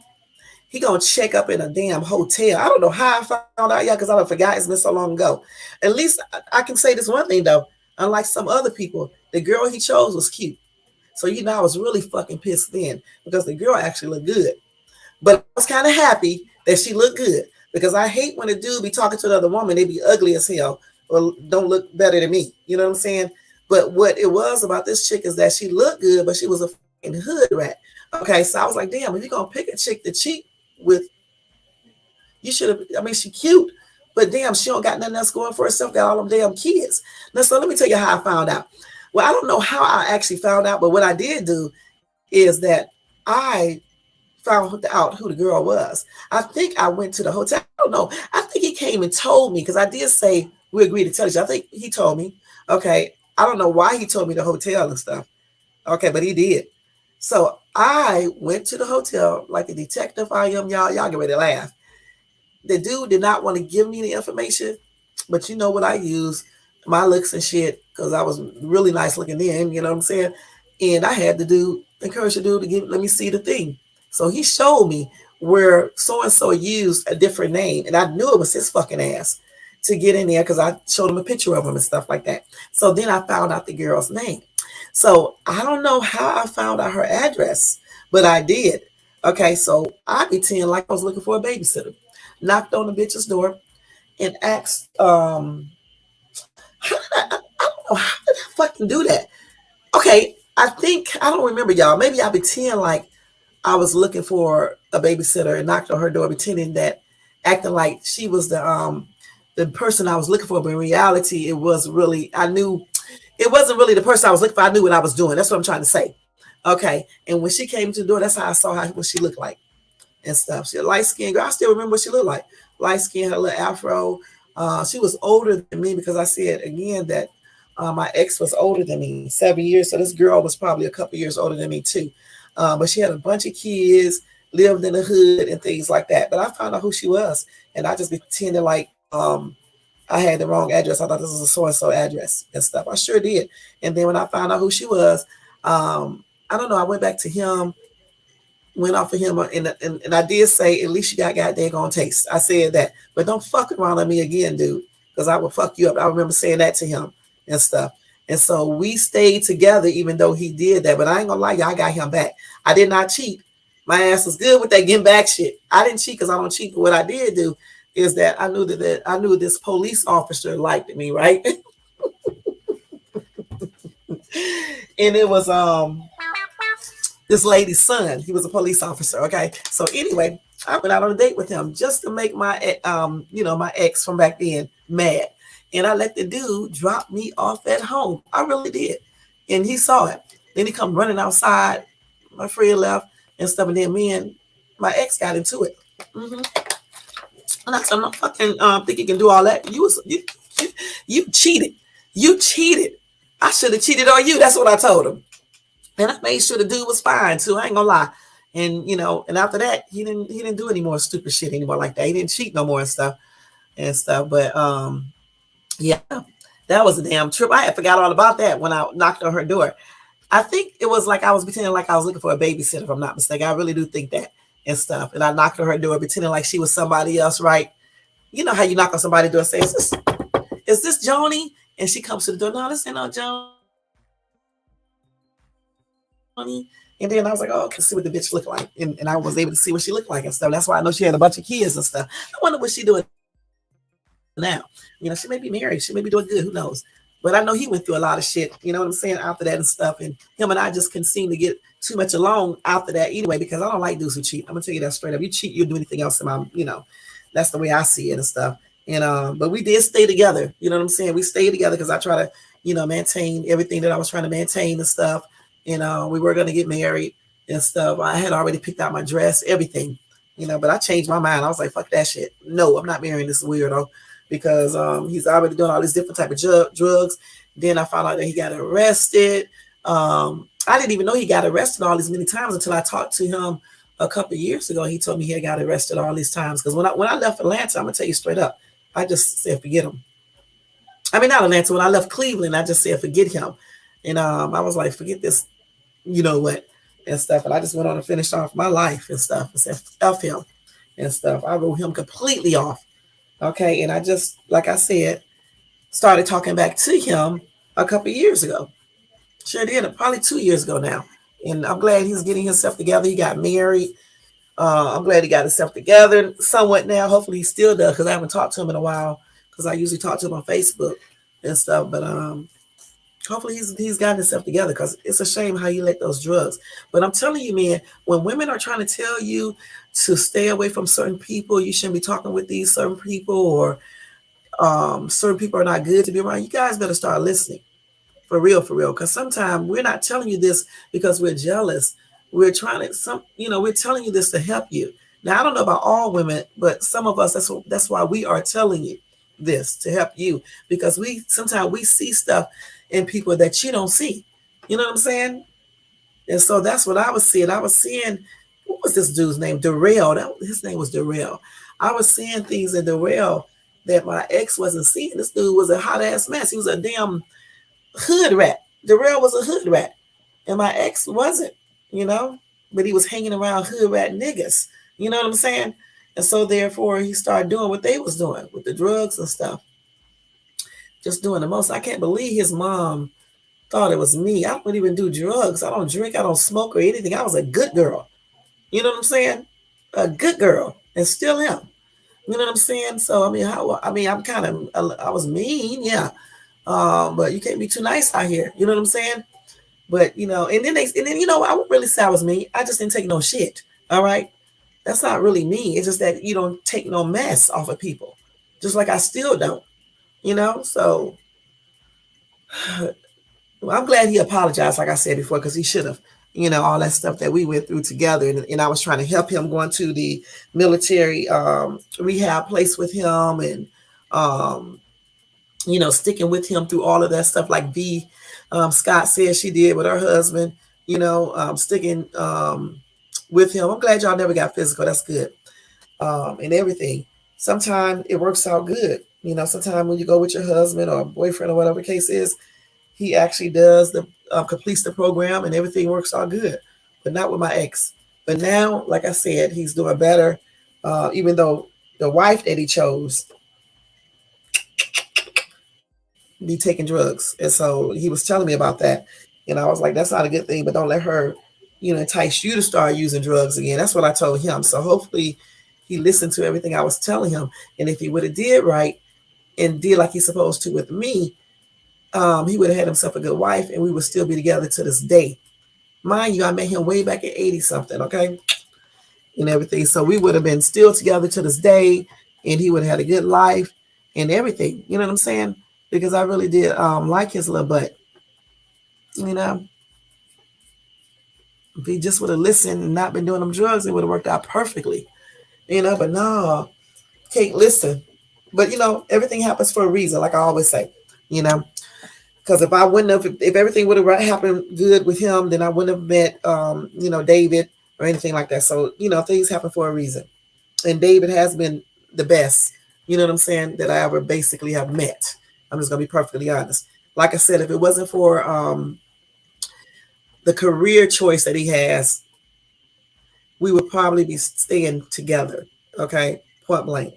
He gonna check up in a damn hotel. I don't know how I found out, because I forgot. It's been so long ago. At least I can say this one thing though. Unlike some other people, the girl he chose was cute. So I was really fucking pissed then because the girl actually looked good. But I was kind of happy that she looked good. Because I hate when a dude be talking to another woman, they be ugly as hell or don't look better than me. You know what I'm saying? But what it was about this chick is that she looked good, but she was a fucking hood rat. Okay, so I was like, damn, if you're going to pick a chick to cheat with, you should have, she cute, but damn, she don't got nothing else going for herself, got all them damn kids. Now, so let me tell you how I found out. Well, I don't know how I actually found out, but what I did do is that I found out who the girl was. I think I went to the hotel. I don't know. I think he came and told me because I did say we agreed to tell each other. I think he told me. Okay. I don't know why he told me the hotel and stuff. Okay, but he did. So I went to the hotel like a detective I am, y'all. Y'all get ready to laugh. The dude did not want to give me the information, but you know what I used? My looks and shit, because I was really nice looking then, you know what I'm saying? And I had to encourage the dude to let me see the thing. So he showed me where so-and-so used a different name, and I knew it was his fucking ass to get in there because I showed him a picture of him and stuff like that. So then I found out the girl's name. So I don't know how I found out her address, but I did. Okay, so I pretend like I was looking for a babysitter. Knocked on the bitch's door and asked, I don't know, how did I fucking do that? Okay, I don't remember, y'all. Maybe I pretend like I was looking for a babysitter and knocked on her door, pretending that, acting like she was the person I was looking for, but in reality, it wasn't really the person I was looking for. I knew what I was doing. That's what I'm trying to say. Okay, and when she came to the door, that's how I saw what she looked like and stuff. She a light skinned girl. I still remember what she looked like. Light skin, her little afro. She was older than me because I said again that my ex was older than me, 7 years. So this girl was probably a couple years older than me too. But she had a bunch of kids, lived in the hood and things like that. But I found out who she was, and I just pretended like I had the wrong address. I thought this was a so-and-so address and stuff. I sure did. And then when I found out who she was, I don't know, I went back to him, went off of him, and I did say, at least you got daggone taste. I said that. But don't fuck around on me again, dude, because I will fuck you up. I remember saying that to him and stuff. And so we stayed together even though he did that. But I ain't gonna lie, y'all, I got him back. I did not cheat. My ass was good with that getting back shit. I didn't cheat because I don't cheat. But what I did do is that I knew this police officer liked me, right? And it was this lady's son. He was a police officer. Okay. So anyway, I went out on a date with him just to make my my ex from back then mad. And I let the dude drop me off at home. I really did. And he saw it. Then he come running outside. My friend left and stuff. And then me and my ex got into it. Mm-hmm. And I said, I'm not fucking think you can do all that. You cheated. You cheated. I should have cheated on you. That's what I told him. And I made sure the dude was fine too. I ain't gonna lie. And and after that, he didn't do any more stupid shit anymore like that. He didn't cheat no more and stuff. But yeah, that was a damn trip. I had forgot all about that when I knocked on her door. I think it was like I was pretending like I was looking for a babysitter, if I'm not mistaken. I really do think that and stuff. And I knocked on her door, pretending like she was somebody else, right? You know how you knock on somebody's door and say, is this Joni? And she comes to the door. No, this ain't no Joni. And then I was like, oh, I can see what the bitch looked like. And I was able to see what she looked like and stuff. That's why I know she had a bunch of kids and stuff. I wonder what she doing now. She may be married. She may be doing good. Who knows? But I know he went through a lot of shit, you know what I'm saying, after that and stuff. And him and I just couldn't seem to get too much along after that anyway, because I don't like dudes who cheat. I'm going to tell you that straight up. You cheat, you'll do anything else in my, that's the way I see it and stuff. And but we did stay together. You know what I'm saying? We stayed together because I try to, maintain everything that I was trying to maintain and stuff. And we were going to get married and stuff. I had already picked out my dress, everything, but I changed my mind. I was like, fuck that shit. No, I'm not marrying this weirdo because he's already doing all these different type of drugs. Then I found out that he got arrested. I didn't even know he got arrested all these many times until I talked to him a couple of years ago. He told me he had got arrested all these times. Because when I left Atlanta, I'm going to tell you straight up, I just said, forget him. I mean, not Atlanta. When I left Cleveland, I just said, forget him. And I was like, forget this, you know what, and stuff. And I just went on and finished off my life and stuff and said, F him and stuff. I wrote him completely off. Okay. And I just, like I said, started talking back to him a couple of years ago. Sure did. Probably 2 years ago now. And I'm glad he's getting himself together. He got married. I'm glad he got himself together somewhat now. Hopefully he still does, because I haven't talked to him in a while, because I usually talk to him on Facebook and stuff. But hopefully he's gotten himself together, because it's a shame how you let those drugs. But I'm telling you, man, when women are trying to tell you to stay away from certain people, you shouldn't be talking with these certain people, or certain people are not good to be around, you guys better start listening. For real, for real. Because sometimes we're not telling you this because we're jealous. We're trying to we're telling you this to help you. Now I don't know about all women, but some of us, that's why we are telling you this to help you, because we sometimes we see stuff in people that you don't see. You know what I'm saying? And so that's what I was seeing. I was seeing, what was this dude's name? Darrell. His name was Darrell. I was seeing things in Darrell that my ex wasn't seeing. This dude was a hot ass mess. He was a damn hood rat. Darrell was a hood rat, and my ex wasn't, you know, but he was hanging around hood rat niggas. You know what I'm saying? And so therefore he started doing what they was doing with the drugs and stuff, just doing the most. I can't believe his mom thought it was me. I don't even do drugs. I don't drink. I don't smoke or anything. I was a good girl. You know what I'm saying? A good girl, and still am. You know what I'm saying? So I mean, I'm kind of, I was mean, yeah. But you can't be too nice out here. You know what I'm saying? But and then I won't really say I was mean. I just didn't take no shit. All right, that's not really me. It's just that you don't take no mess off of people, just like I still don't. So well, I'm glad he apologized, like I said before, because he should have. All that stuff that we went through together, and I was trying to help him going to the military rehab place with him, and sticking with him through all of that stuff, like V. Scott said she did with her husband, sticking with him. I'm glad y'all never got physical. That's good. And everything. Sometimes it works out good. Sometimes when you go with your husband or boyfriend or whatever the case is, he actually does completes the program and everything works out good. But not with my ex. But now, like I said, he's doing better. Even though the wife that he chose be taking drugs. And so he was telling me about that. And I was like, that's not a good thing, but don't let her, entice you to start using drugs again. That's what I told him. So hopefully he listened to everything I was telling him. And if he would have did right and did like he's supposed to with me, he would have had himself a good wife and we would still be together to this day. Mind you, I met him way back in 80 something, okay? And everything. So we would have been still together to this day, and he would have had a good life and everything. You know what I'm saying? Because I really did like his little butt. If he just would have listened and not been doing them drugs, it would have worked out perfectly. But no, can't listen. But everything happens for a reason, like I always say. Because if I wouldn't have, if everything would have happened good with him, then I wouldn't have met, David or anything like that. So things happen for a reason, and David has been the best. You know what I'm saying? That I ever basically have met. I'm just gonna be perfectly honest. Like I said, if it wasn't for the career choice that he has, we would probably be staying together. Okay, point blank.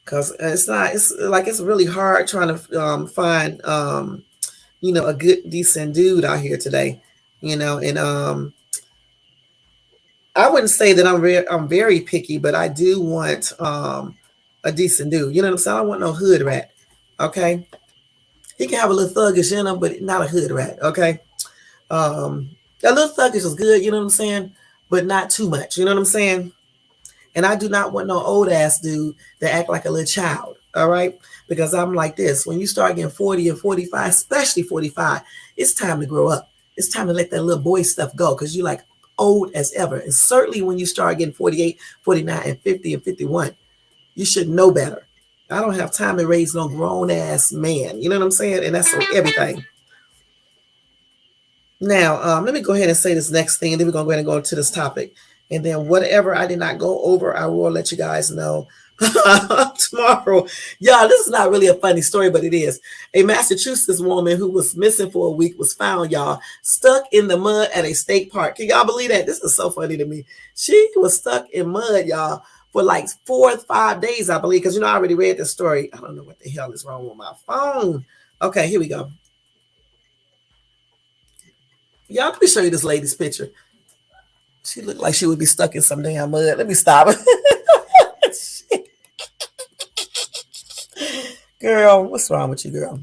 Because it's really hard trying to find a good decent dude out here today. And I wouldn't say that I'm very picky, but I do want a decent dude. You know what I'm saying? I don't want no hood rat. Okay, he can have a little thuggish in him, but not a hood rat. Okay, a little thuggish is good. You know what I'm saying? But not too much. You know what I'm saying? And I do not want no old ass dude that act like a little child. All right, because I'm like this. When you start getting 40 and 45, especially 45, it's time to grow up. It's time to let that little boy stuff go, because you like old as ever. And certainly when you start getting 48, 49, and 50 and 51, you should know better. I don't have time to raise no grown ass man. You know what I'm saying? And that's for everything. Now, let me go ahead and say this next thing, and then we're going to go ahead and go into this topic. And then whatever I did not go over, I will let you guys know tomorrow. Y'all, this is not really a funny story, but it is. A Massachusetts woman who was missing for a week was found, y'all, stuck in the mud at a state park. Can y'all believe that? This is so funny to me. She was stuck in mud, y'all, for like 4 or 5 days, I believe, because, I already read the story. I don't know what the hell is wrong with my phone. Okay, here we go. Y'all, let me show you this lady's picture. She looked like she would be stuck in some damn mud. Let me stop. Girl, what's wrong with you, girl?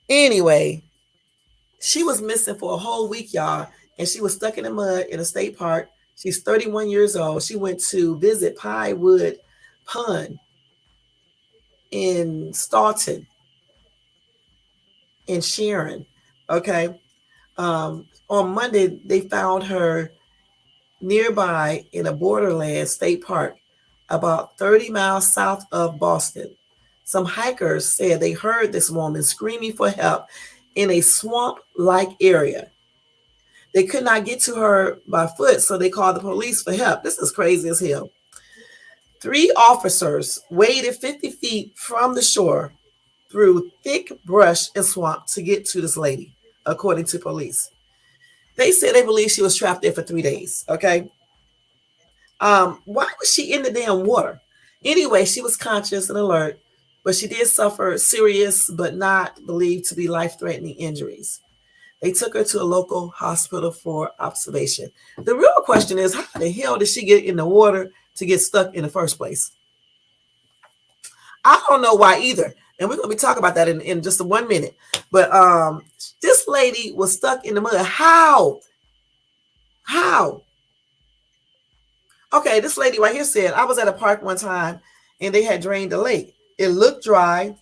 Anyway, she was missing for a whole week, y'all, and she was stuck in the mud in a state park. She's 31 years old. She went to visit Pinewood Pond in Staunton in Sharon. Okay. On Monday, they found her nearby in a borderland state park about 30 miles south of Boston. Some hikers said they heard this woman screaming for help in a swamp like area. They could not get to her by foot, so they called the police for help. This is crazy as hell. 3 officers waded 50 feet from the shore through thick brush and swamp to get to this lady, according to police. They said they believe she was trapped there for 3 days. Okay. Why was she in the damn water? Anyway, she was conscious and alert, but she did suffer serious but not believed to be life-threatening injuries. They took her to a local hospital for observation. The real question is, how the hell did she get in the water to get stuck in the first place? I don't know why either. And we're going to be talking about that in just 1 minute. But this lady was stuck in the mud. How? How? Okay, this lady right here said, I was at a park one time and they had drained the lake. It looked dry.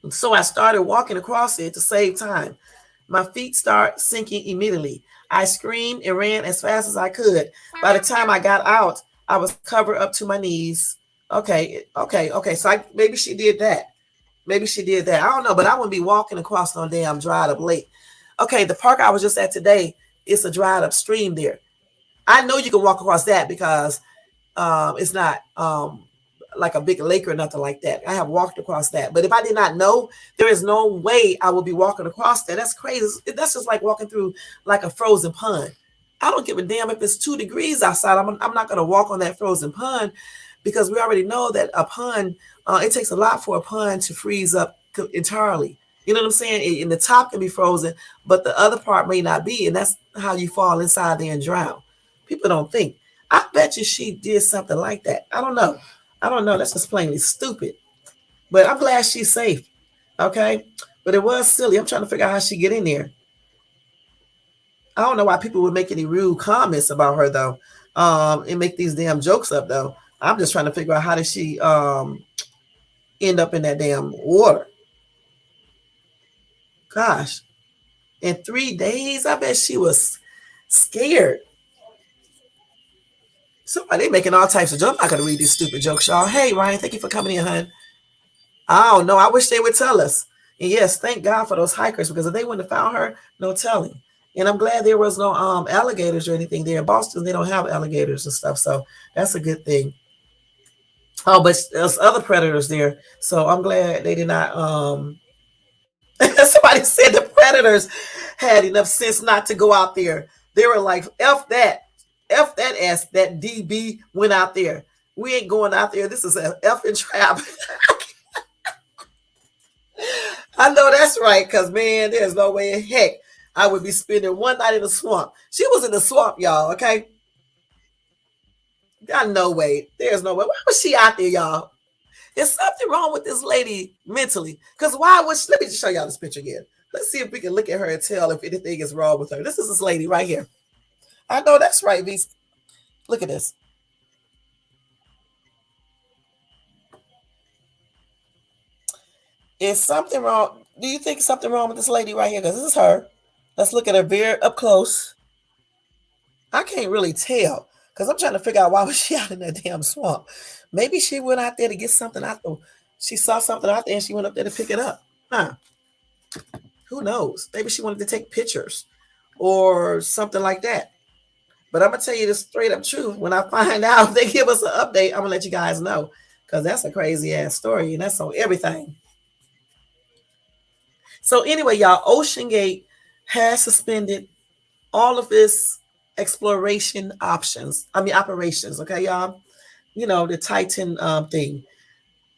So I started walking across it to save time. My feet start sinking immediately. I screamed and ran as fast as I could. By the time I got out, I was covered up to my knees. Okay. So maybe she did that. Maybe she did that. I don't know, but I wouldn't be walking across no damn dried up lake. Okay, the park I was just at today, it's a dried up stream there. I know you can walk across that because it's not like a big lake or nothing like that. I have walked across that. But if I did not know, there is no way I would be walking across that. That's crazy. That's just like walking through like a frozen pond. I don't give a damn if it's 2 degrees outside. I'm not going to walk on that frozen pond because we already know that a pond, it takes a lot for a pond to freeze up entirely. You know what I'm saying? And the top can be frozen, but the other part may not be. And that's how you fall inside there and drown. People don't think. I bet you she did something like that. I don't know. That's just plainly stupid. But I'm glad she's safe. Okay. But it was silly. I'm trying to figure out how she get in there. I don't know why people would make any rude comments about her though. And make these damn jokes up though. I'm just trying to figure out how did she end up in that damn water. Gosh. In 3 days, I bet she was scared. Somebody making all types of jokes. I'm not going to read these stupid jokes, y'all. Hey, Ryan, thank you for coming in, hon. I don't know. I wish they would tell us. And yes, thank God for those hikers because if they wouldn't have found her, no telling. And I'm glad there was no alligators or anything there. In Boston, they don't have alligators and stuff. So that's a good thing. Oh, but there's other predators there. So I'm glad they did not. Somebody said the predators had enough sense not to go out there. They were like, F that ass, that DB went out there. We ain't going out there. This is an effing trap. I know that's right, because, man, there's no way in heck I would be spending one night in the swamp. She was in the swamp, y'all, okay? Got no way. There's no way. Why was she out there, y'all? There's something wrong with this lady mentally. Because why would she? Let me just show y'all this picture again. Let's see if we can look at her and tell if anything is wrong with her. This is this lady right here. I know that's right, V. Look at this. Is something wrong? Do you think something wrong with this lady right here? Because this is her. Let's look at her very up close. I can't really tell because I'm trying to figure out why was she out in that damn swamp. Maybe she went out there to get something out there. She saw something out there and she went up there to pick it up. Huh? Who knows? Maybe she wanted to take pictures or something like that. But I'm going to tell you the straight up truth. When I find out, if they give us an update, I'm going to let you guys know because that's a crazy ass story and that's on everything. So anyway, y'all, OceanGate has suspended all of its exploration operations. Okay, y'all. You know, the Titan thing,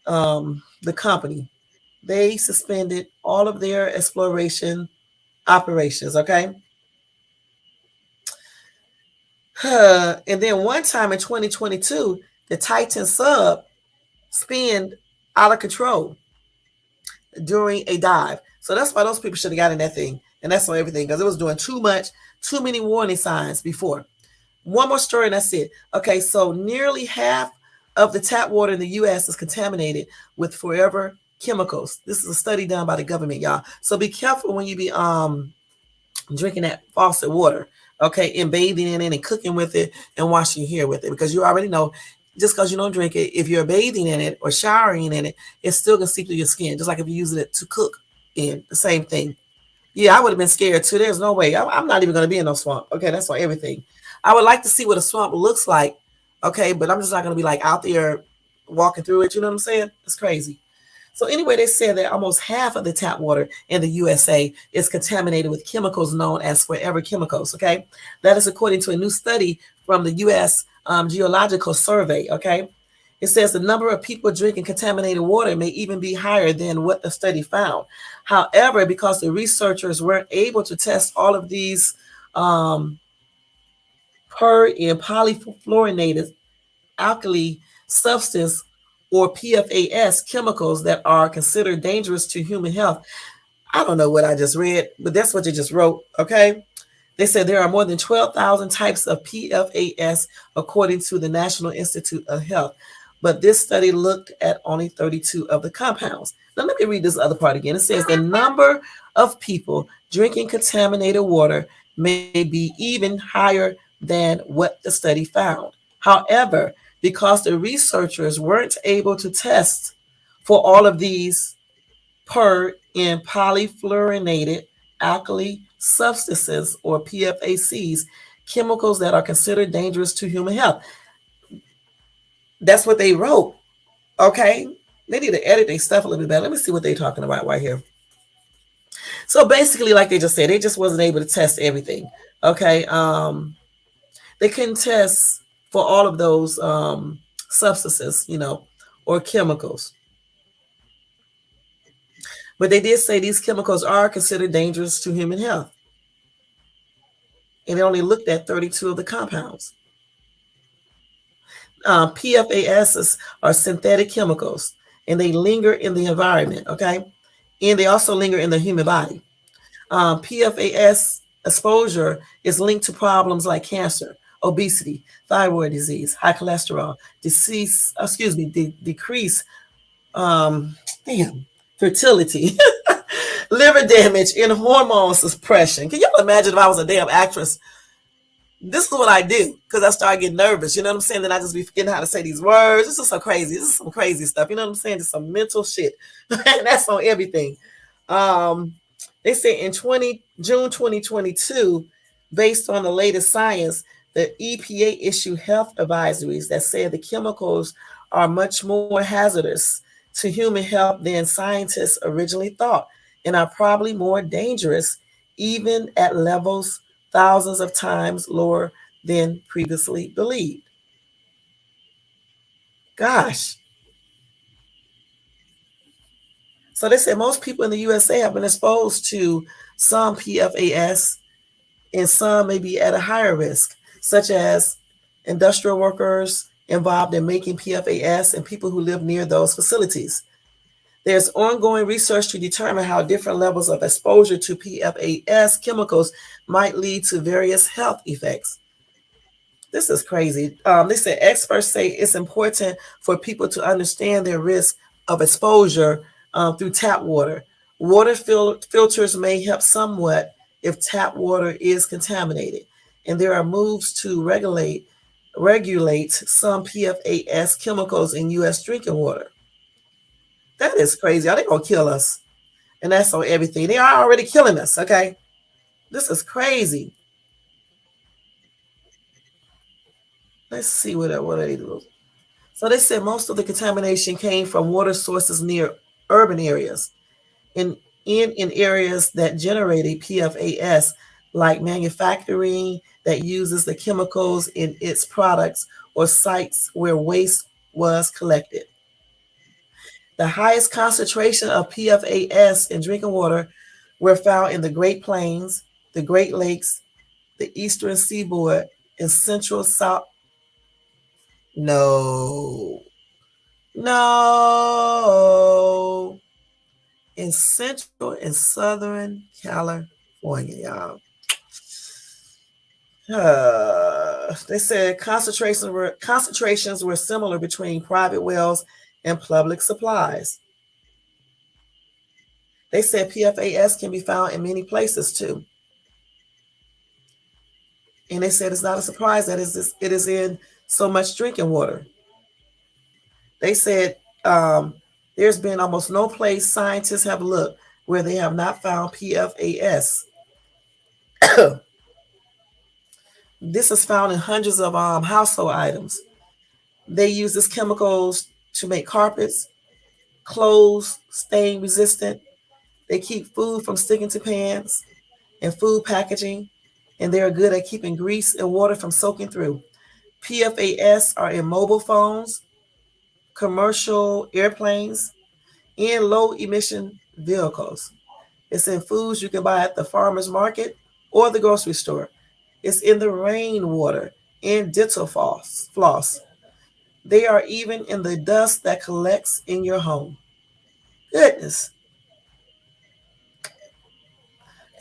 the company, they suspended all of their exploration operations, okay? And then one time in 2022, the Titan sub spun out of control during a dive. So that's why those people should have got in that thing. And that's on everything because it was doing too many warning signs before. One more story and that's it. Okay, so nearly half of the tap water in the U.S. is contaminated with forever chemicals. This is a study done by the government, y'all. So be careful when you be drinking that faucet water, okay, and bathing in it and cooking with it and washing your hair with it, because you already know, just because you don't drink it, if you're bathing in it or showering in it, it's still gonna seep through your skin, just like if you're using it to cook in, the same thing. Yeah, I would have been scared too. There's no way. I'm not even gonna be in no swamp. Okay, that's on everything. I would like to see what a swamp looks like. Okay, but I'm just not gonna be like out there walking through it. You know what I'm saying? It's crazy. So anyway, they said that almost half of the tap water in the USA is contaminated with chemicals known as forever chemicals. Okay, that is according to a new study from the U.S. Geological Survey. Okay, it says the number of people drinking contaminated water may even be higher than what the study found. However, because the researchers weren't able to test all of these per and polyfluorinated alkali substance or PFAS chemicals that are considered dangerous to human health. I don't know what I just read, but that's what you just wrote. Okay. They said there are more than 12,000 types of PFAS according to the National Institute of Health. But this study looked at only 32 of the compounds. Now, let me read this other part again. It says the number of people drinking contaminated water may be even higher than what the study found. However, because the researchers weren't able to test for all of these per and polyfluorinated alkali substances or PFACs, chemicals that are considered dangerous to human health. That's what they wrote. Okay. They need to edit their stuff a little bit better. Let me see what they're talking about right here. So basically, like they just said, they just wasn't able to test everything. Okay. They couldn't test for all of those substances, or chemicals. But they did say these chemicals are considered dangerous to human health. And they only looked at 32 of the compounds. PFAS are synthetic chemicals, and they linger in the environment, okay? And they also linger in the human body. PFAS exposure is linked to problems like cancer, obesity, thyroid disease, high cholesterol, decrease, fertility, liver damage, and hormone suppression. Can y'all imagine if I was a damn actress? This is what I do, because I start getting nervous. You know what I'm saying? Then I just be forgetting how to say these words. This is so crazy. This is some crazy stuff. You know what I'm saying? Just some mental shit. And that's on everything. They say in June 2022, based on the latest science, the EPA issued health advisories that say the chemicals are much more hazardous to human health than scientists originally thought, and are probably more dangerous, even at levels thousands of times lower than previously believed. Gosh. So they said most people in the USA have been exposed to some PFAS, and some may be at a higher risk, such as industrial workers involved in making PFAS and people who live near those facilities. There's ongoing research to determine how different levels of exposure to PFAS chemicals might lead to various health effects. This is crazy. They said experts say it's important for people to understand their risk of exposure through tap water. Water filters may help somewhat if tap water is contaminated, and there are moves to regulate some PFAS chemicals in U.S. drinking water. That is crazy. Are they gonna kill us? And that's on everything. They are already killing us. Okay, this is crazy. Let's see what they do. So they said most of the contamination came from water sources near urban areas, in areas that generated PFAS, like manufacturing that uses the chemicals in its products, or sites where waste was collected. The highest concentration of PFAS in drinking water were found in the Great Plains, the Great Lakes, the Eastern Seaboard, and Central South. No. No. In Central and Southern California, y'all. They said concentrations were similar between private wells and public supplies. They said PFAS can be found in many places too. And they said it's not a surprise that it is in so much drinking water. They said there's been almost no place scientists have looked where they have not found PFAS. This is found in hundreds of household items. They use these chemicals to make carpets, clothes, stain resistant. They keep food from sticking to pans and food packaging, and they are good at keeping grease and water from soaking through. PFAS are in mobile phones, commercial airplanes, and low emission vehicles. It's in foods you can buy at the farmer's market or the grocery store. It's in the rainwater and dental floss. They are even in the dust that collects in your home. Goodness.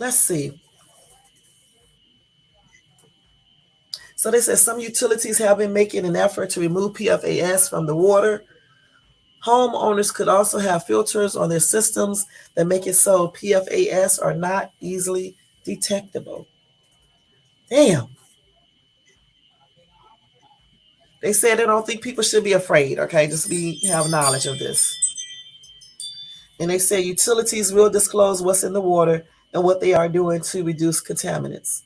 Let's see. So they said some utilities have been making an effort to remove PFAS from the water. Homeowners could also have filters on their systems that make it so PFAS are not easily detectable. Damn. They said they don't think people should be afraid, okay? Just have knowledge of this. And they say utilities will disclose what's in the water and what they are doing to reduce contaminants.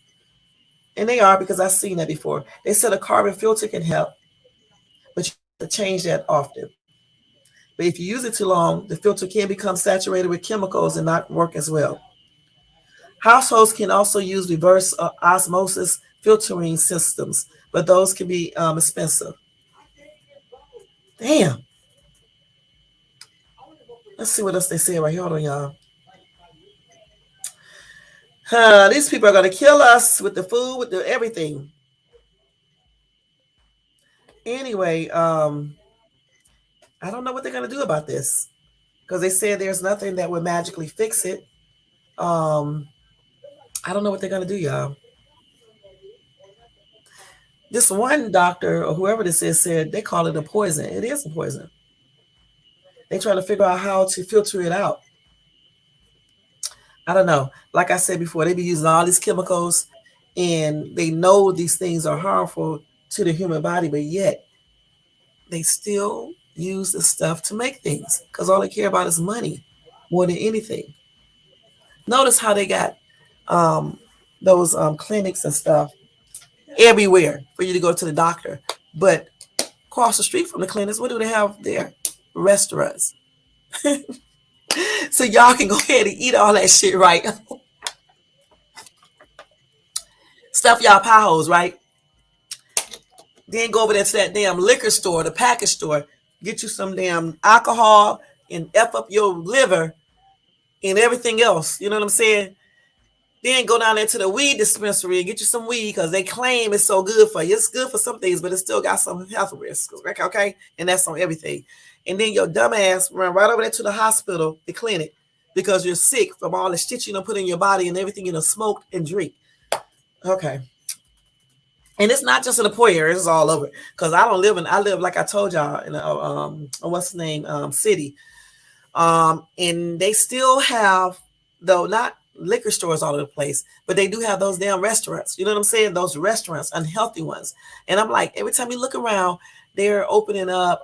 And they are, because I've seen that before. They said a carbon filter can help, but you have to change that often. But if you use it too long, the filter can become saturated with chemicals and not work as well. Households can also use reverse osmosis filtering systems, but those can be expensive. Damn. Let's see what else they say right here. Hold on, y'all. These people are going to kill us with the food, with the everything. Anyway, I don't know what they're going to do about this, because they said there's nothing that would magically fix it. I don't know what they're going to do, y'all. This one doctor, or whoever this is, said they call it a poison. It is a poison. They try to figure out how to filter it out. I don't know. Like I said before, they be using all these chemicals, and they know these things are harmful to the human body, but yet they still use this stuff to make things, because all they care about is money more than anything. Notice how they got those clinics and stuff everywhere for you to go to the doctor. But across the street from the clinics, what do they have there? Restaurants. So y'all can go ahead and eat all that shit, right? Stuff y'all pie holes, right? Then go over there to that damn liquor store, the package store, get you some damn alcohol and F up your liver and everything else. You know what I'm saying? Then go down there to the weed dispensary and get you some weed, because they claim it's so good for you. It's good for some things, but it still got some health risks. Okay? And that's on everything. And then your dumb ass run right over there to the hospital, the clinic, because you're sick from all the shit you put in your body and everything you smoked and drink. Okay. And it's not just in the poor areas, it's all over. Because I live, like I told y'all, in a city. And they still have, though not liquor stores all over the place, but they do have those damn restaurants. You know what I'm saying? Those restaurants, unhealthy ones. And I'm like, every time you look around, they're opening up,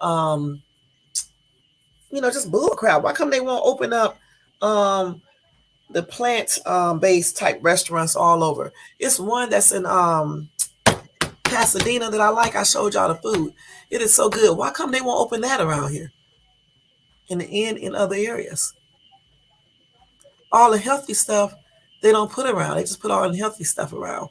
just bull crap. Why come they won't open up the plant based type restaurants all over? It's one that's in Pasadena that I like. I showed y'all the food. It is so good. Why come they won't open that around here? In other areas. All the healthy stuff they don't put around. They just put all the healthy stuff around.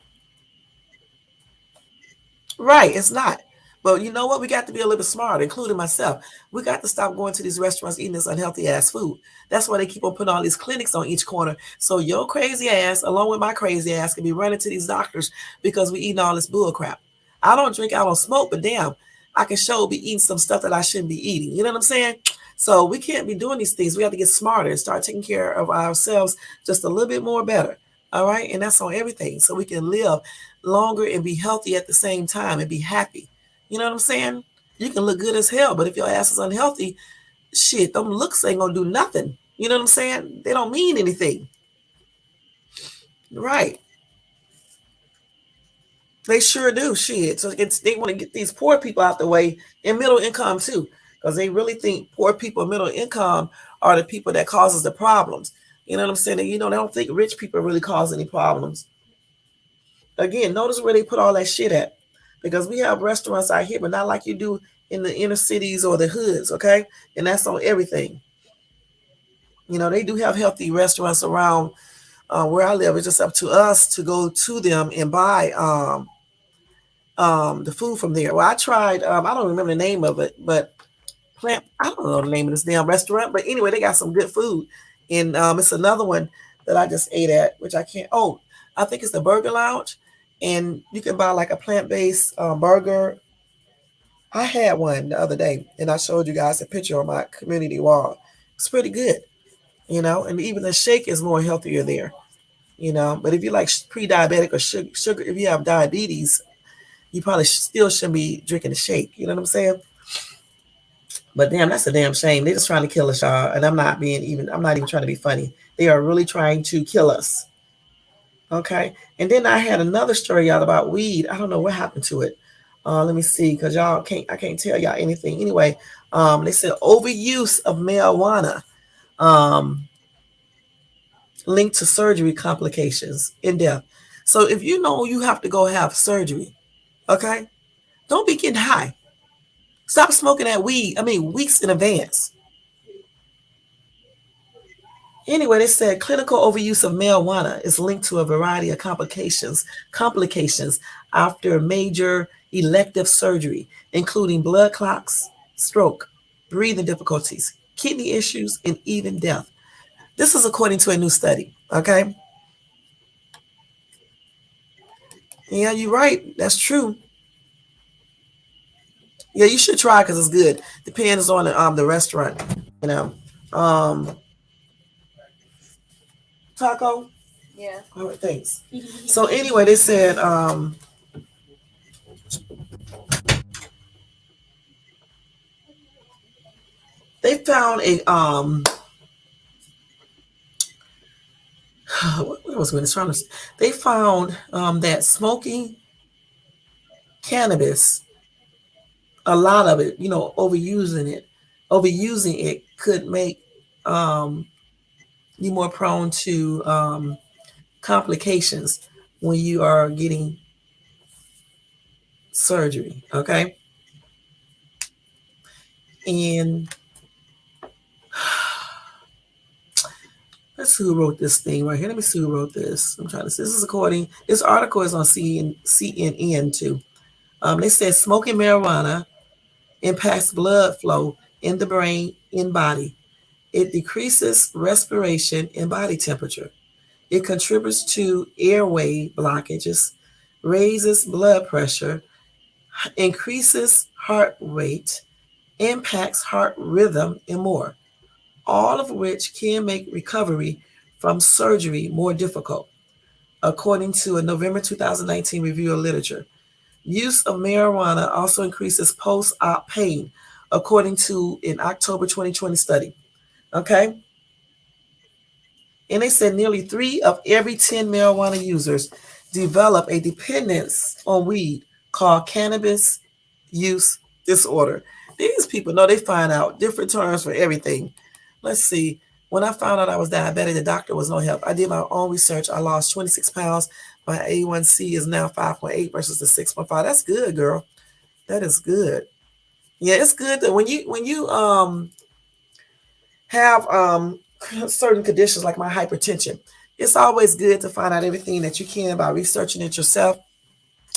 Right, it's not. But you know what? We got to be a little bit smarter, including myself. We got to stop going to these restaurants eating this unhealthy ass food. That's why they keep on putting all these clinics on each corner. So your crazy ass, along with my crazy ass, can be running to these doctors because we eating all this bull crap. I don't drink, I don't smoke, but damn, I can be eating some stuff that I shouldn't be eating. You know what I'm saying? So we can't be doing these things. We have to get smarter and start taking care of ourselves just a little bit more better. All right. And that's on everything. So we can live longer and be healthy at the same time and be happy. You know what I'm saying? You can look good as hell, but if your ass is unhealthy, shit, them looks ain't gonna do nothing. You know what I'm saying? They don't mean anything. Right. They sure do. Shit. So they want to get these poor people out the way and middle income too. Because they really think poor people and middle income are the people that causes the problems. You know what I'm saying? And, they don't think rich people really cause any problems. Again, notice where they put all that shit at. Because we have restaurants out here, but not like you do in the inner cities or the hoods, okay? And that's on everything. They do have healthy restaurants around where I live. It's just up to us to go to them and buy the food from there. Well, I tried, I don't remember the name of it, but I don't know the name of this damn restaurant, but anyway, they got some good food. And it's another one that I just ate at, which I can't, I think it's the Burger Lounge. And you can buy like a plant-based burger. I had one the other day and I showed you guys a picture on my community wall. It's pretty good, and even the shake is more healthier there, but if you're like pre-diabetic or sugar, if you have diabetes, you probably still shouldn't be drinking the shake. You know what I'm saying? But damn, that's a damn shame. They're just trying to kill us, y'all. And I'm not even trying to be funny. They are really trying to kill us. Okay. And then I had another story out about weed. I don't know what happened to it. Let me see, because I can't tell y'all anything. Anyway, they said overuse of marijuana linked to surgery complications in death. So if you know you have to go have surgery, okay, don't be getting high. Stop smoking that weed. Weeks in advance. Anyway, they said clinical overuse of marijuana is linked to a variety of complications after major elective surgery, including blood clots, stroke, breathing difficulties, kidney issues, and even death. This is according to a new study. Okay. Yeah, you're right. That's true. Yeah, you should try because it's good. Depends on the restaurant. Taco. Yeah. All right, thanks. So anyway, they said they found a what was going to trying to? They found that smoking cannabis, a lot of it, overusing it could make you more prone to complications when you are getting surgery. Okay, and let's see who wrote this thing right here. Let me see who wrote this. I'm trying to see. This article is on CNN too. They said smoking marijuana impacts blood flow in the brain and body. It decreases respiration and body temperature. It contributes to airway blockages, raises blood pressure, increases heart rate, impacts heart rhythm, and more, all of which can make recovery from surgery more difficult, according to a November 2019 review of literature. Use of marijuana also increases post-op pain, according to an October 2020 study. Okay? And they said nearly 3 of every 10 marijuana users develop a dependence on weed called cannabis use disorder. These people know they find out different terms for everything. Let's see. When I found out I was diabetic, the doctor was no help. I did my own research. I lost 26 pounds. My A1C is now 5.8 versus the 6.5. That's good, girl. That is good. Yeah, it's good that when you have certain conditions like my hypertension, it's always good to find out everything that you can about researching it yourself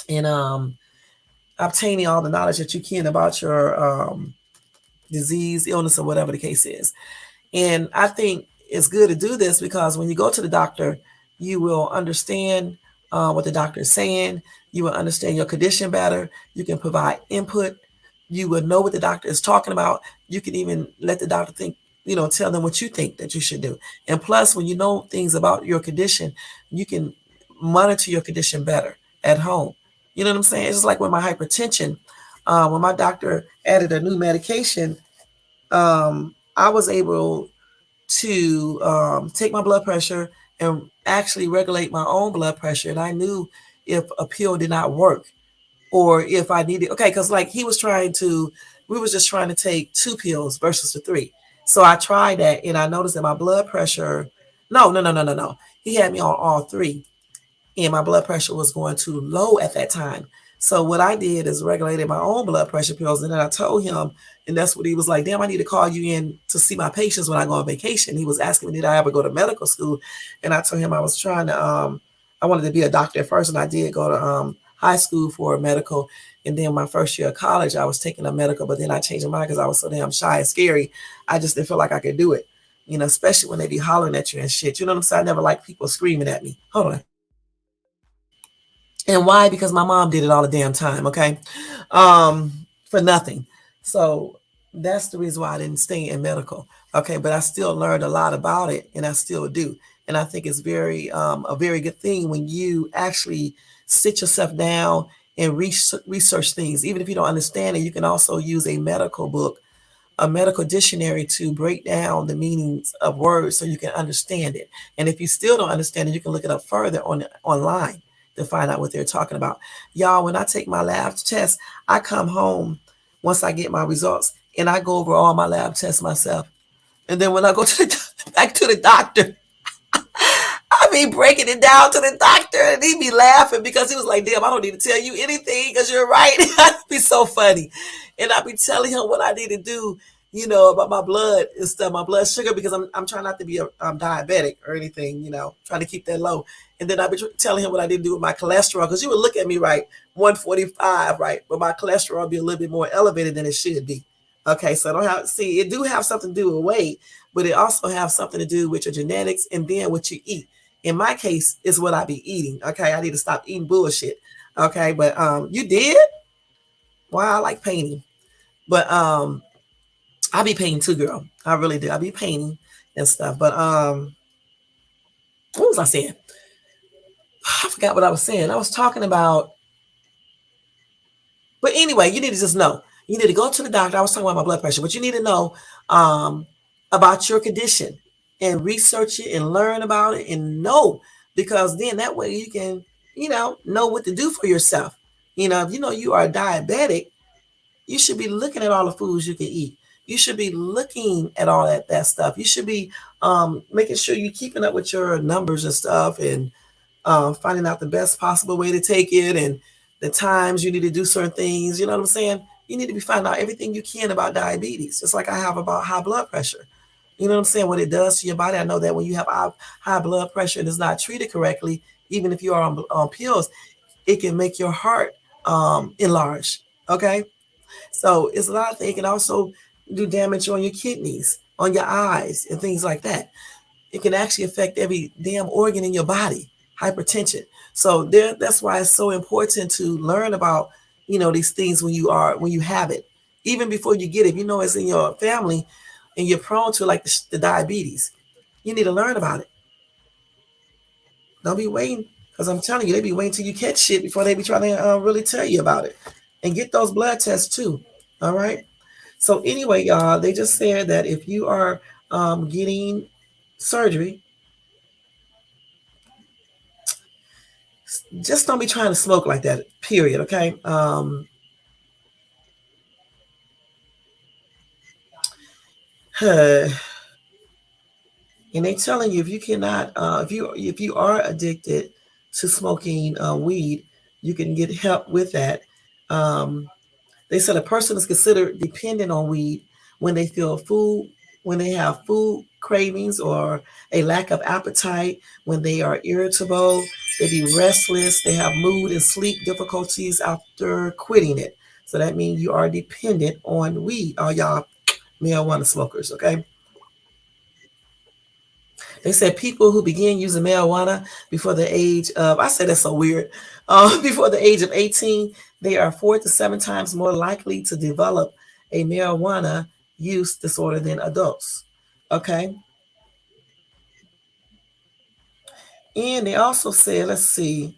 and obtaining all the knowledge that you can about your disease, illness, or whatever the case is. And I think it's good to do this because when you go to the doctor, you will understand what the doctor is saying. You will understand your condition better. You can provide input. You will know what the doctor is talking about. You can even let the doctor think tell them what you think that you should do. And plus, when you know things about your condition, you can monitor your condition better at home. You know what I'm saying? It's just like with my hypertension. When my doctor added a new medication, I was able to take my blood pressure and actually regulate my own blood pressure. And I knew if a pill did not work or if I needed, okay, because like we was just trying to take 2 pills versus the 3. So I tried that and I noticed that my blood pressure, no, no, no, no, no, no. He had me on all 3 and my blood pressure was going too low at that time. So what I did is regulated my own blood pressure pills, and then I told him, and that's what he was like, damn, I need to call you in to see my patients when I go on vacation. He was asking me, did I ever go to medical school? And I told him I was trying to, I wanted to be a doctor at first, and I did go to high school for medical. And then my first year of college, I was taking a medical, but then I changed my mind because I was so damn shy and scary. I just didn't feel like I could do it, especially when they be hollering at you and shit. You know what I'm saying? I never liked people screaming at me. Hold on. And why? Because my mom did it all the damn time, okay? For nothing. So that's the reason why I didn't stay in medical, okay? But I still learned a lot about it, and I still do. And I think it's a very good thing when you actually sit yourself down and research things. Even if you don't understand it, you can also use a medical book, a medical dictionary to break down the meanings of words so you can understand it. And if you still don't understand it, you can look it up further online to find out what they're talking about. Y'all, when I take my lab test, I come home once I get my results and I go over all my lab tests myself. And then when I go back to the doctor, I be breaking it down to the doctor and he be laughing because he was like, damn, I don't need to tell you anything because you're right. It'd be so funny. And I be telling him what I need to do, about my blood and stuff, my blood sugar, because I'm trying not to be diabetic or anything, trying to keep that low. And then I be telling him what I need to do with my cholesterol because you would look at me right, 145, right? But my cholesterol be a little bit more elevated than it should be. Okay, so it do have something to do with weight, but it also have something to do with your genetics and then what you eat. In my case, is what I be eating. Okay, I need to stop eating bullshit. Okay, but you did? Wow, I like painting, but I be painting too, girl. I really do. I be painting and stuff. But what was I saying? I forgot what I was saying. I was talking about. But anyway, you need to just know. You need to go to the doctor. I was talking about my blood pressure, but you need to know about your condition and research it and learn about it and know, because then that way you can, know what to do for yourself. If you know you are diabetic, you should be looking at all the foods you can eat. You should be looking at all that stuff. You should be making sure you're keeping up with your numbers and stuff and finding out the best possible way to take it and the times you need to do certain things. You know what I'm saying? You need to be finding out everything you can about diabetes, just like I have about high blood pressure. You know what I'm saying? What it does to your body. I know that when you have high blood pressure and it's not treated correctly, even if you are on pills, it can make your heart enlarge. Okay. So it's a lot of things. It can also do damage on your kidneys, on your eyes, and things like that. It can actually affect every damn organ in your body, hypertension. So that's why it's so important to learn about, these things when you have it, even before you get it. If you know it's in your family and you're prone to like the diabetes, you need to learn about it. Don't be waiting, because I'm telling you, they be waiting till you catch shit before they be trying to really tell you about it. And get those blood tests too. All right. So anyway, y'all, they just said that if you are getting surgery, just don't be trying to smoke like that, period. Okay. And they telling you, if you cannot, if you are addicted to smoking weed, you can get help with that. They said a person is considered dependent on weed when they feel when they have food cravings or a lack of appetite, when they are irritable, they be restless, they have mood and sleep difficulties after quitting it. So that means you are dependent on weed, all y'all marijuana smokers, okay? They said people who begin using marijuana before the age of, I said that's so weird, before the age of 18, they are 4 to 7 times more likely to develop a marijuana use disorder than adults. Okay. And they also said, let's see,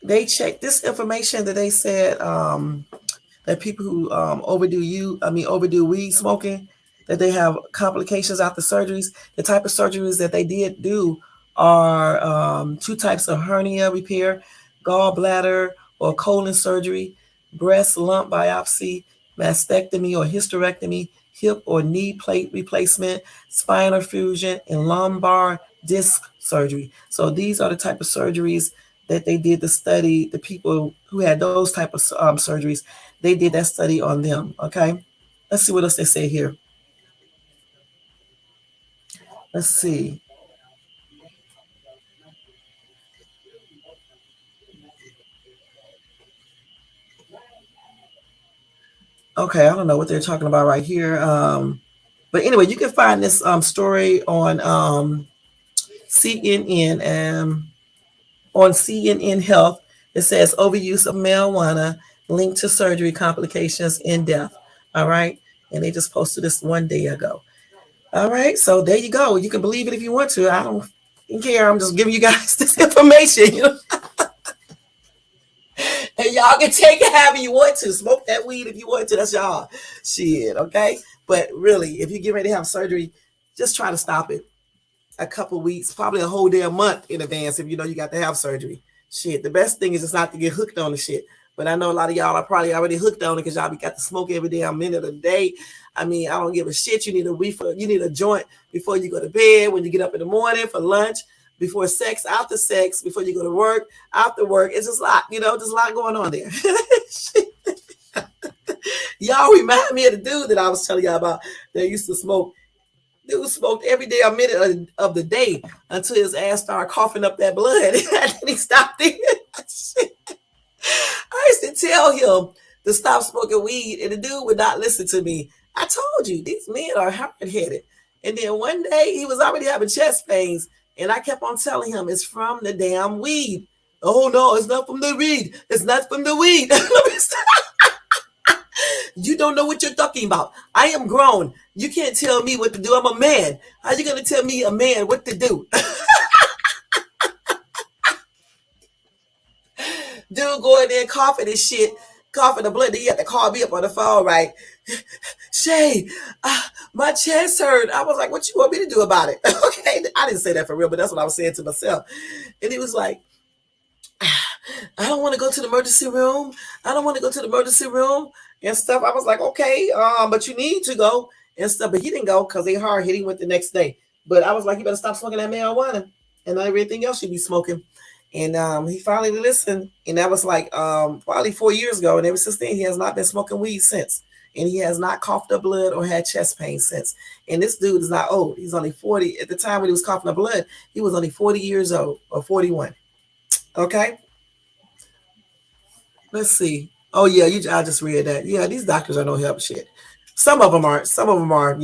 they checked this information that they said that people who overdo weed smoking, that they have complications after surgeries. The type of surgeries that they did do are two types of hernia repair, gallbladder or colon surgery, breast lump biopsy, mastectomy or hysterectomy, hip or knee plate replacement, spinal fusion, and lumbar disc surgery. So these are the type of surgeries that they did to study the people who had those type of surgeries. They did that study on them. Okay, let's see what else they say here. Let's see. Okay, I don't know what they're talking about right here. But anyway, you can find this story on CNN on CNN Health. It says overuse of marijuana linked to surgery complications and death. All right, and they just posted this one day ago. All right, so there you go. You can believe it if you want to. I don't care. I'm just giving you guys this information. You know? And y'all can take it however you want to. Smoke that weed if you want to. That's y'all shit, okay? But really, if you get ready to have surgery, just try to stop it a couple weeks, probably a whole damn month in advance if you know you got to have surgery. Shit, the best thing is just not to get hooked on the shit. But I know a lot of y'all are probably already hooked on it because y'all got to smoke every damn minute of the day. I mean, I don't give a shit. You need a reefer, you need a joint before you go to bed, when you get up in the morning for lunch, before sex, after sex, before you go to work, after work. It's just a lot, just a lot going on there. Y'all remind me of the dude that I was telling y'all about that used to smoke. Dude smoked every day a minute of the day until his ass started coughing up that blood. And then he stopped it. I used to tell him to stop smoking weed, and the dude would not listen to me. I told you, these men are hard-headed. And then one day, he was already having chest pains, and I kept on telling him, it's from the damn weed. Oh, no, it's not from the weed. It's not from the weed. You don't know what you're talking about. I am grown. You can't tell me what to do. I'm a man. How you going to tell me, a man, what to do? Dude go in there coughing and shit, coughing the blood. Then you have to call me up on the phone, right? Shay, my chest hurt. I was like, what you want me to do about it? Okay, I didn't say that for real, but that's what I was saying to myself. And he was like, I don't want to go to the emergency room. I don't want to go to the emergency room and stuff. I was like, okay, but you need to go and stuff. But he didn't go because they hard hit. He went the next day. But I was like, you better stop smoking that marijuana and everything else you be smoking. And he finally listened. And that was like probably 4 years ago. And ever since then, he has not been smoking weed since. And he has not coughed up blood or had chest pain since. And this dude is not old. He's only 40. At the time when he was coughing up blood, he was only 40 years old or 41. Okay. Let's see. Oh yeah, I just read that. Yeah, these doctors are no help shit. Some of them aren't. Some of them are.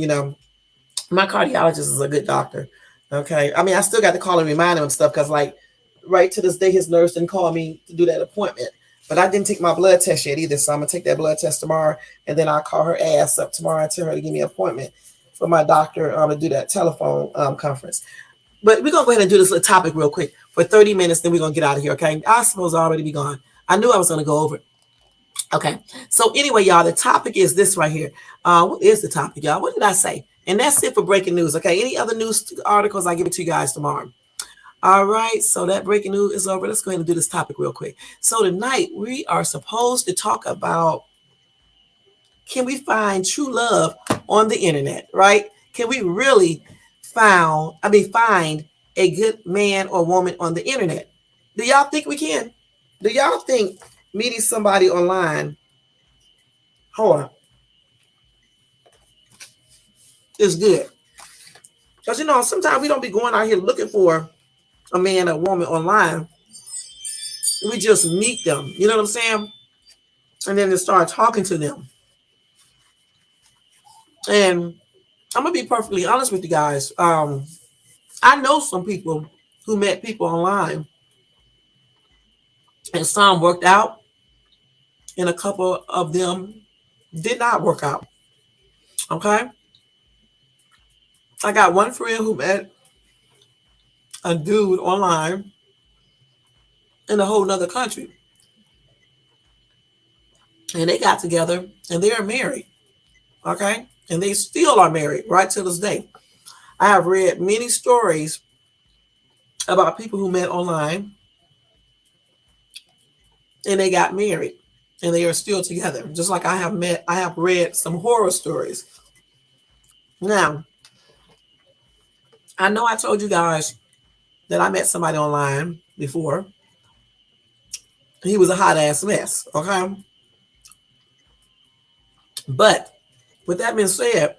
My cardiologist is a good doctor. Okay. I mean, I still got to call and remind him of stuff because, like, right to this day, his nurse didn't call me to do that appointment. But I didn't take my blood test yet either, so I'm gonna take that blood test tomorrow, and then I'll call her ass up tomorrow and tell her to give me an appointment for my doctor to do that telephone conference. But we're gonna go ahead and do this little topic real quick for 30 minutes, then we're gonna get out of here. Okay? I suppose I'll already be gone. I knew I was gonna go over it. Okay. So anyway, y'all, the topic is this right here. What is the topic, y'all? What did I say? And that's it for breaking news. Okay. Any other news articles, I give it to you guys tomorrow. All right. So that breaking news is over. Let's go ahead and do this topic real quick. So tonight we are supposed to talk about, can we find true love on the internet, right? Can we really find a good man or woman on the internet? Do y'all think we can? Do y'all think meeting somebody online, hold on, is good? Because sometimes we don't be going out here looking for a man or woman online. We just meet them. You know what I'm saying? And then start talking to them. And I'm gonna be perfectly honest with you guys. I know some people who met people online, and some worked out, and a couple of them did not work out. Okay. I got one friend who met a dude online in a whole nother country. And they got together and they are married. Okay. And they still are married right to this day. I have read many stories about people who met online and they got married and they are still together. Just like I have read some horror stories. Now, I know I told you guys that I met somebody online before. He was a hot ass mess. Okay. But with that being said,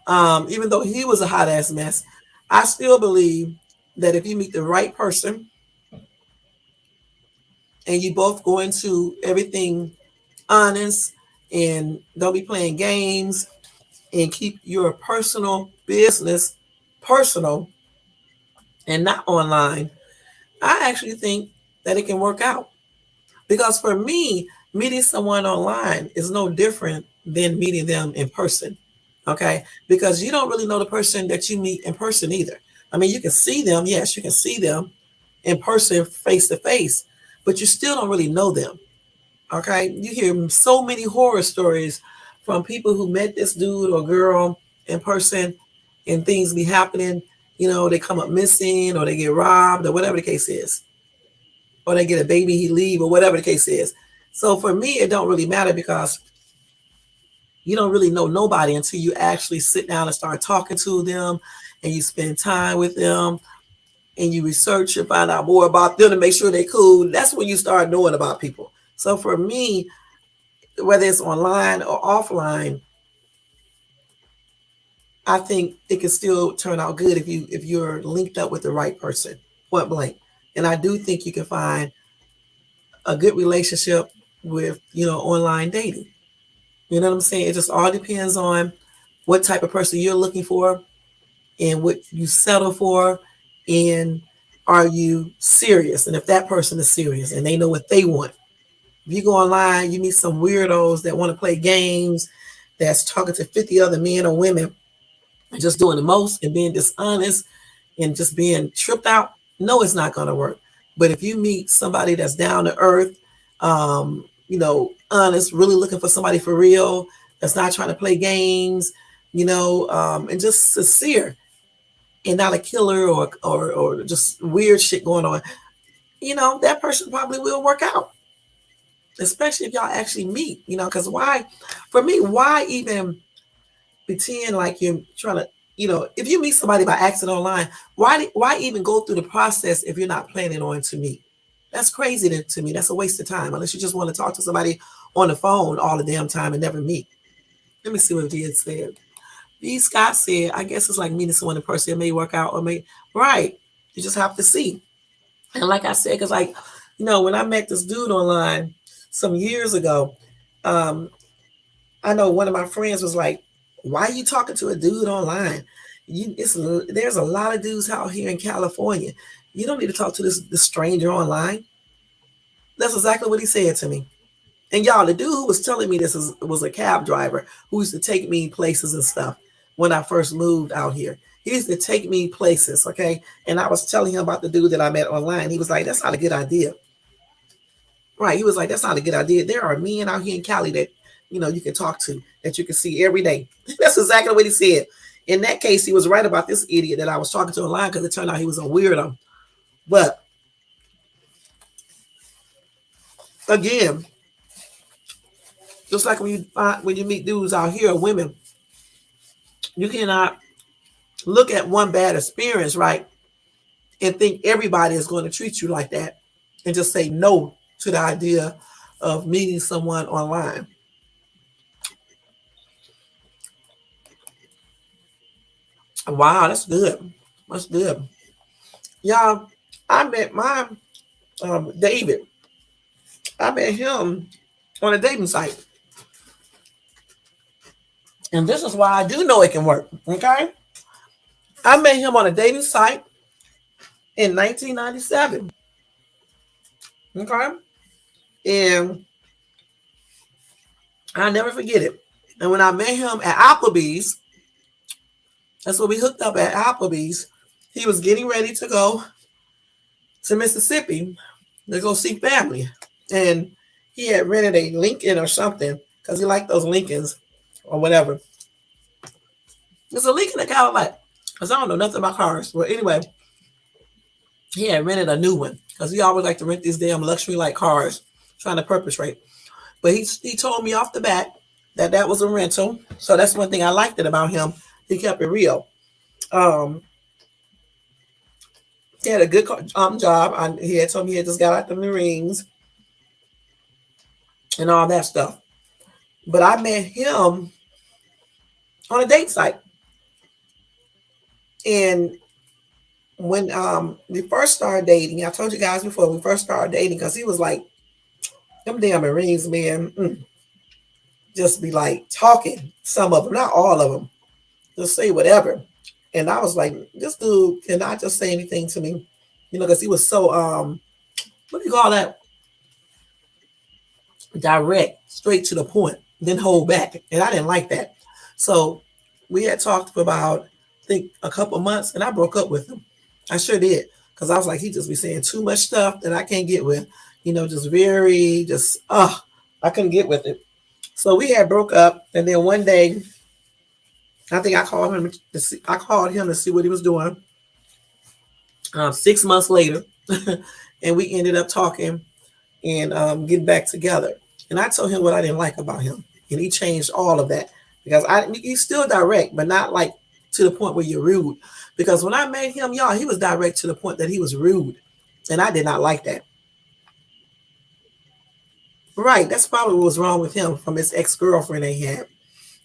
even though he was a hot ass mess, I still believe that if you meet the right person and you both go into everything honest and don't be playing games and keep your personal business personal and not online, I actually think that it can work out. Because for me, meeting someone online is no different than meeting them in person. Okay. Because you don't really know the person that you meet in person either. I mean, you can see them. Yes, you can see them in person, face to face, but you still don't really know them. Okay. You hear so many horror stories from people who met this dude or girl in person and things be happening. You know, they come up missing or they get robbed or whatever the case is, or they get a baby, he leave or whatever the case is. So for me, it don't really matter because you don't really know nobody until you actually sit down and start talking to them and you spend time with them and you research and find out more about them to make sure they're cool. That's when you start knowing about people. So for me, whether it's online or offline, I think it can still turn out good if you're linked up with the right person, point blank. And I do think you can find a good relationship with, online dating. You know what I'm saying? It just all depends on what type of person you're looking for and what you settle for, and are you serious? And if that person is serious and they know what they want. If you go online, you meet some weirdos that want to play games, that's talking to 50 other men or women and just doing the most and being dishonest and just being tripped out. No, it's not going to work. But if you meet somebody that's down to earth, honest, really looking for somebody for real, that's not trying to play games, and just sincere and not a killer or just weird shit going on, that person probably will work out, especially if y'all actually meet, because for me, why even pretend like you're trying to, if you meet somebody by accident online, why even go through the process if you're not planning on to meet? That's crazy to me. That's a waste of time unless you just want to talk to somebody on the phone all the damn time and never meet. Let me see what Jen said. B. Scott said, I guess it's like meeting someone in person. It may work out or may, right. You just have to see. And like I said, because when I met this dude online some years ago, I know one of my friends was like, why are you talking to a dude online? There's a lot of dudes out here in California. You don't need to talk to this stranger online. That's exactly what he said to me. And y'all, the dude who was telling me this was a cab driver who used to take me places and stuff when I first moved out here. He used to take me places, okay? And I was telling him about the dude that I met online. He was like, that's not a good idea. Right. He was like, that's not a good idea. There are men out here in Cali that, you can talk to, that you can see every day. That's exactly what he said. In that case, he was right about this idiot that I was talking to online because it turned out he was a weirdo. But again, just like when you meet dudes out here, women, you cannot look at one bad experience, right, and think everybody is going to treat you like that and just say no to the idea of meeting someone online. Wow, that's good. That's good. Y'all, I met my David. I met him on a dating site. And this is why I do know it can work. Okay. I met him on a dating site in 1997. Okay. And I never forget it. And when I met him at Applebee's, that's what we hooked up at Applebee's. He was getting ready to go to Mississippi to go see family. And he had rented a Lincoln or something because he liked those Lincolns or whatever. It's a Lincoln that kind of like, because I don't know nothing about cars. But anyway, he had rented a new one because he always like to rent these damn luxury like cars, trying to purpose rate. But he told me off the bat that that was a rental. So that's one thing I liked it about him. He kept it real. Um, he had a good job. He had told me he had just got out the Marines and all that stuff. But I met him on a date site. And when we first started dating, I told you guys before we first started dating, because he was like, them damn Marines, man, just be like talking. Some of them, not all of them, just say whatever. And I was like, this dude cannot just say anything to me, because he was so what do you call that? Direct, straight to the point, then hold back. And I didn't like that. So we had talked for about, I think, a couple months, and I broke up with him. I sure did. Because I was like, he just be saying too much stuff that I can't get with. I couldn't get with it. So we had broke up, and then one day, I think I called him to see what he was doing. 6 months later, and we ended up talking and getting back together. And I told him what I didn't like about him, and he changed all of that because he's still direct, but not like to the point where you're rude. Because when I met him, y'all, he was direct to the point that he was rude, and I did not like that. Right, that's probably what was wrong with him from his ex-girlfriend that he had,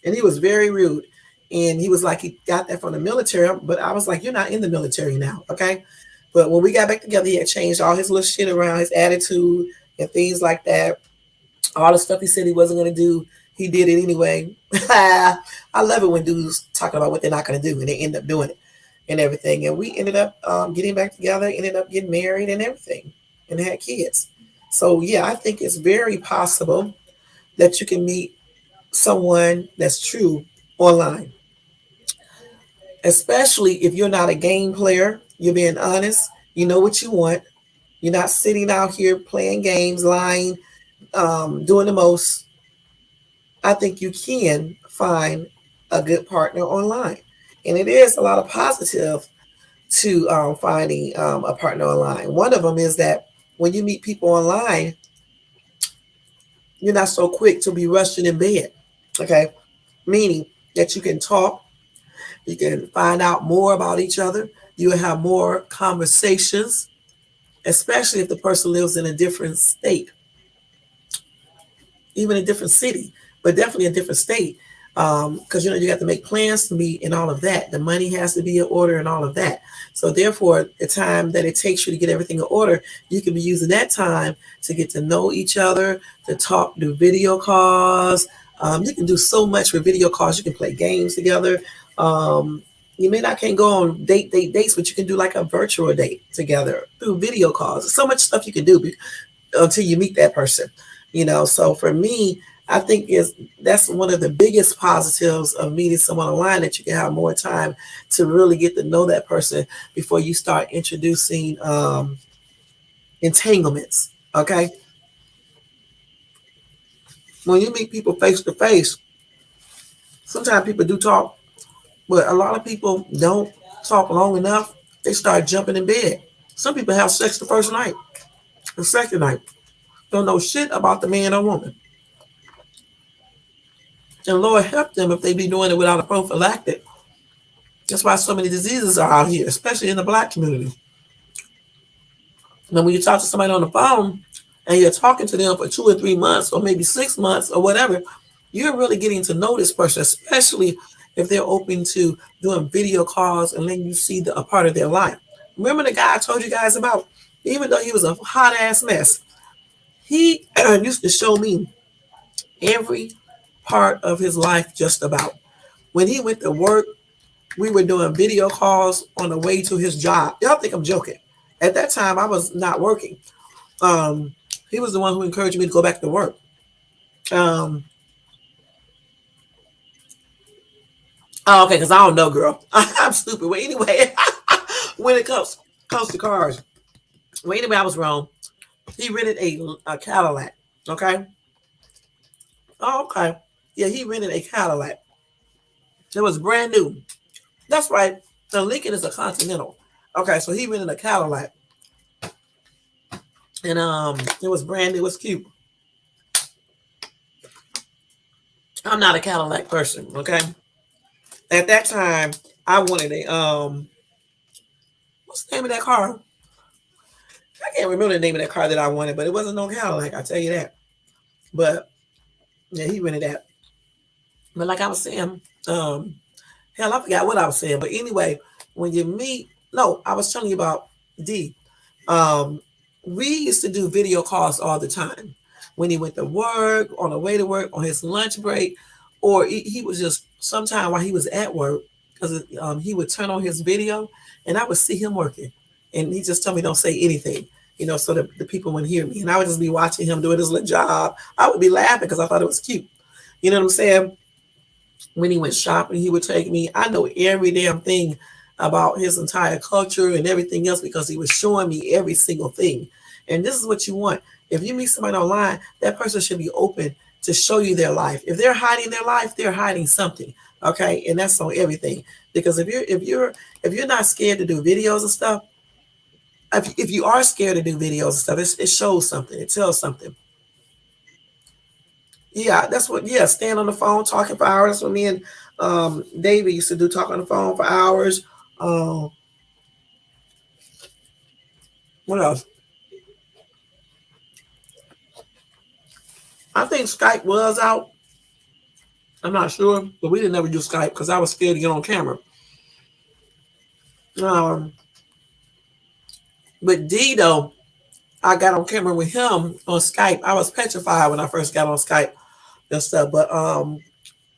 and he was very rude. And he was like, he got that from the military, but I was like, you're not in the military now, okay? But when we got back together, he had changed all his little shit around, his attitude and things like that. All the stuff he said he wasn't going to do, he did it anyway. I love it when dudes talking about what they're not going to do and they end up doing it and everything. And we ended up getting back together, ended up getting married and everything, and had kids. So, yeah, I think it's very possible that you can meet someone that's true online, especially if you're not a game player. You're being honest. You know what you want. You're not sitting out here playing games, lying, doing the most. I think you can find a good partner online. And it is a lot of positive to finding a partner online. One of them is that when you meet people online, you're not so quick to be rushing in bed. Okay. Meaning that you can talk, you can find out more about each other, you will have more conversations, especially if the person lives in a different state, even a different city, but definitely a different state. Because you got to make plans to meet and all of that. The money has to be in order and all of that. So therefore, the time that it takes you to get everything in order, you can be using that time to get to know each other, to talk, do video calls. You can do so much with video calls. You can play games together. You may not can't go on dates, but you can do like a virtual date together through video calls. There's so much stuff you can do until you meet that person. So for me, I think that's one of the biggest positives of meeting someone online, that you can have more time to really get to know that person before you start introducing entanglements. Okay. When you meet people face to face, sometimes people do talk, but a lot of people don't talk long enough. They start jumping in bed. Some people have sex the first night, the second night. Don't know shit about the man or woman. And Lord help them if they be doing it without a prophylactic. That's why so many diseases are out here, especially in the Black community. And when you talk to somebody on the phone and you're talking to them for 2 or 3 months or maybe 6 months or whatever, you're really getting to know this person, especially if they're open to doing video calls and letting you see a part of their life. Remember the guy I told you guys about? Even though he was a hot ass mess, he used to show me every part of his life just about. When he went to work, we were doing video calls on the way to his job. Y'all think I'm joking. At that time, I was not working. He was the one who encouraged me to go back to work. Oh, okay, because I don't know, girl. I'm stupid. Well, anyway, when it comes to cars, well, anyway, I was wrong. He rented a Cadillac. Okay. Oh, okay. Yeah, he rented a Cadillac. It was brand new. That's right. The Lincoln is a Continental. Okay, so he rented a Cadillac, and it was brand new. It was cute. I'm not a Cadillac person. Okay. At that time, I wanted a what's the name of that car? I can't remember the name of that car that I wanted, but it wasn't no Cadillac. I tell you that. But yeah, he rented that. But like I was saying, hell, I forgot what I was saying. But anyway, when you meet, no, I was telling you about D. Um, we used to do video calls all the time when he went to work, on the way to work, on his lunch break, or he was just sometime while he was at work because he would turn on his video and I would see him working, and he just told me don't say anything. So the people wouldn't hear me, and I would just be watching him doing his little job. I would be laughing because I thought it was cute. You know what I'm saying? When he went shopping, he would take me. I know every damn thing about his entire culture and everything else because he was showing me every single thing. And this is what you want. If you meet somebody online, that person should be open to show you their life. If they're hiding their life, they're hiding something. Okay, and that's on everything. Because if you're not scared to do videos and stuff, if you are scared to do videos and stuff, it shows something. It tells something. Yeah, that's what. Yeah, stand on the phone talking for hours. That's what me and David used to do. Talk on the phone for hours. Um, what else? I think Skype was out. I'm not sure, but we didn't ever use Skype because I was scared to get on camera. Um, but D though, I got on camera with him on Skype. I was petrified when I first got on Skype and stuff. But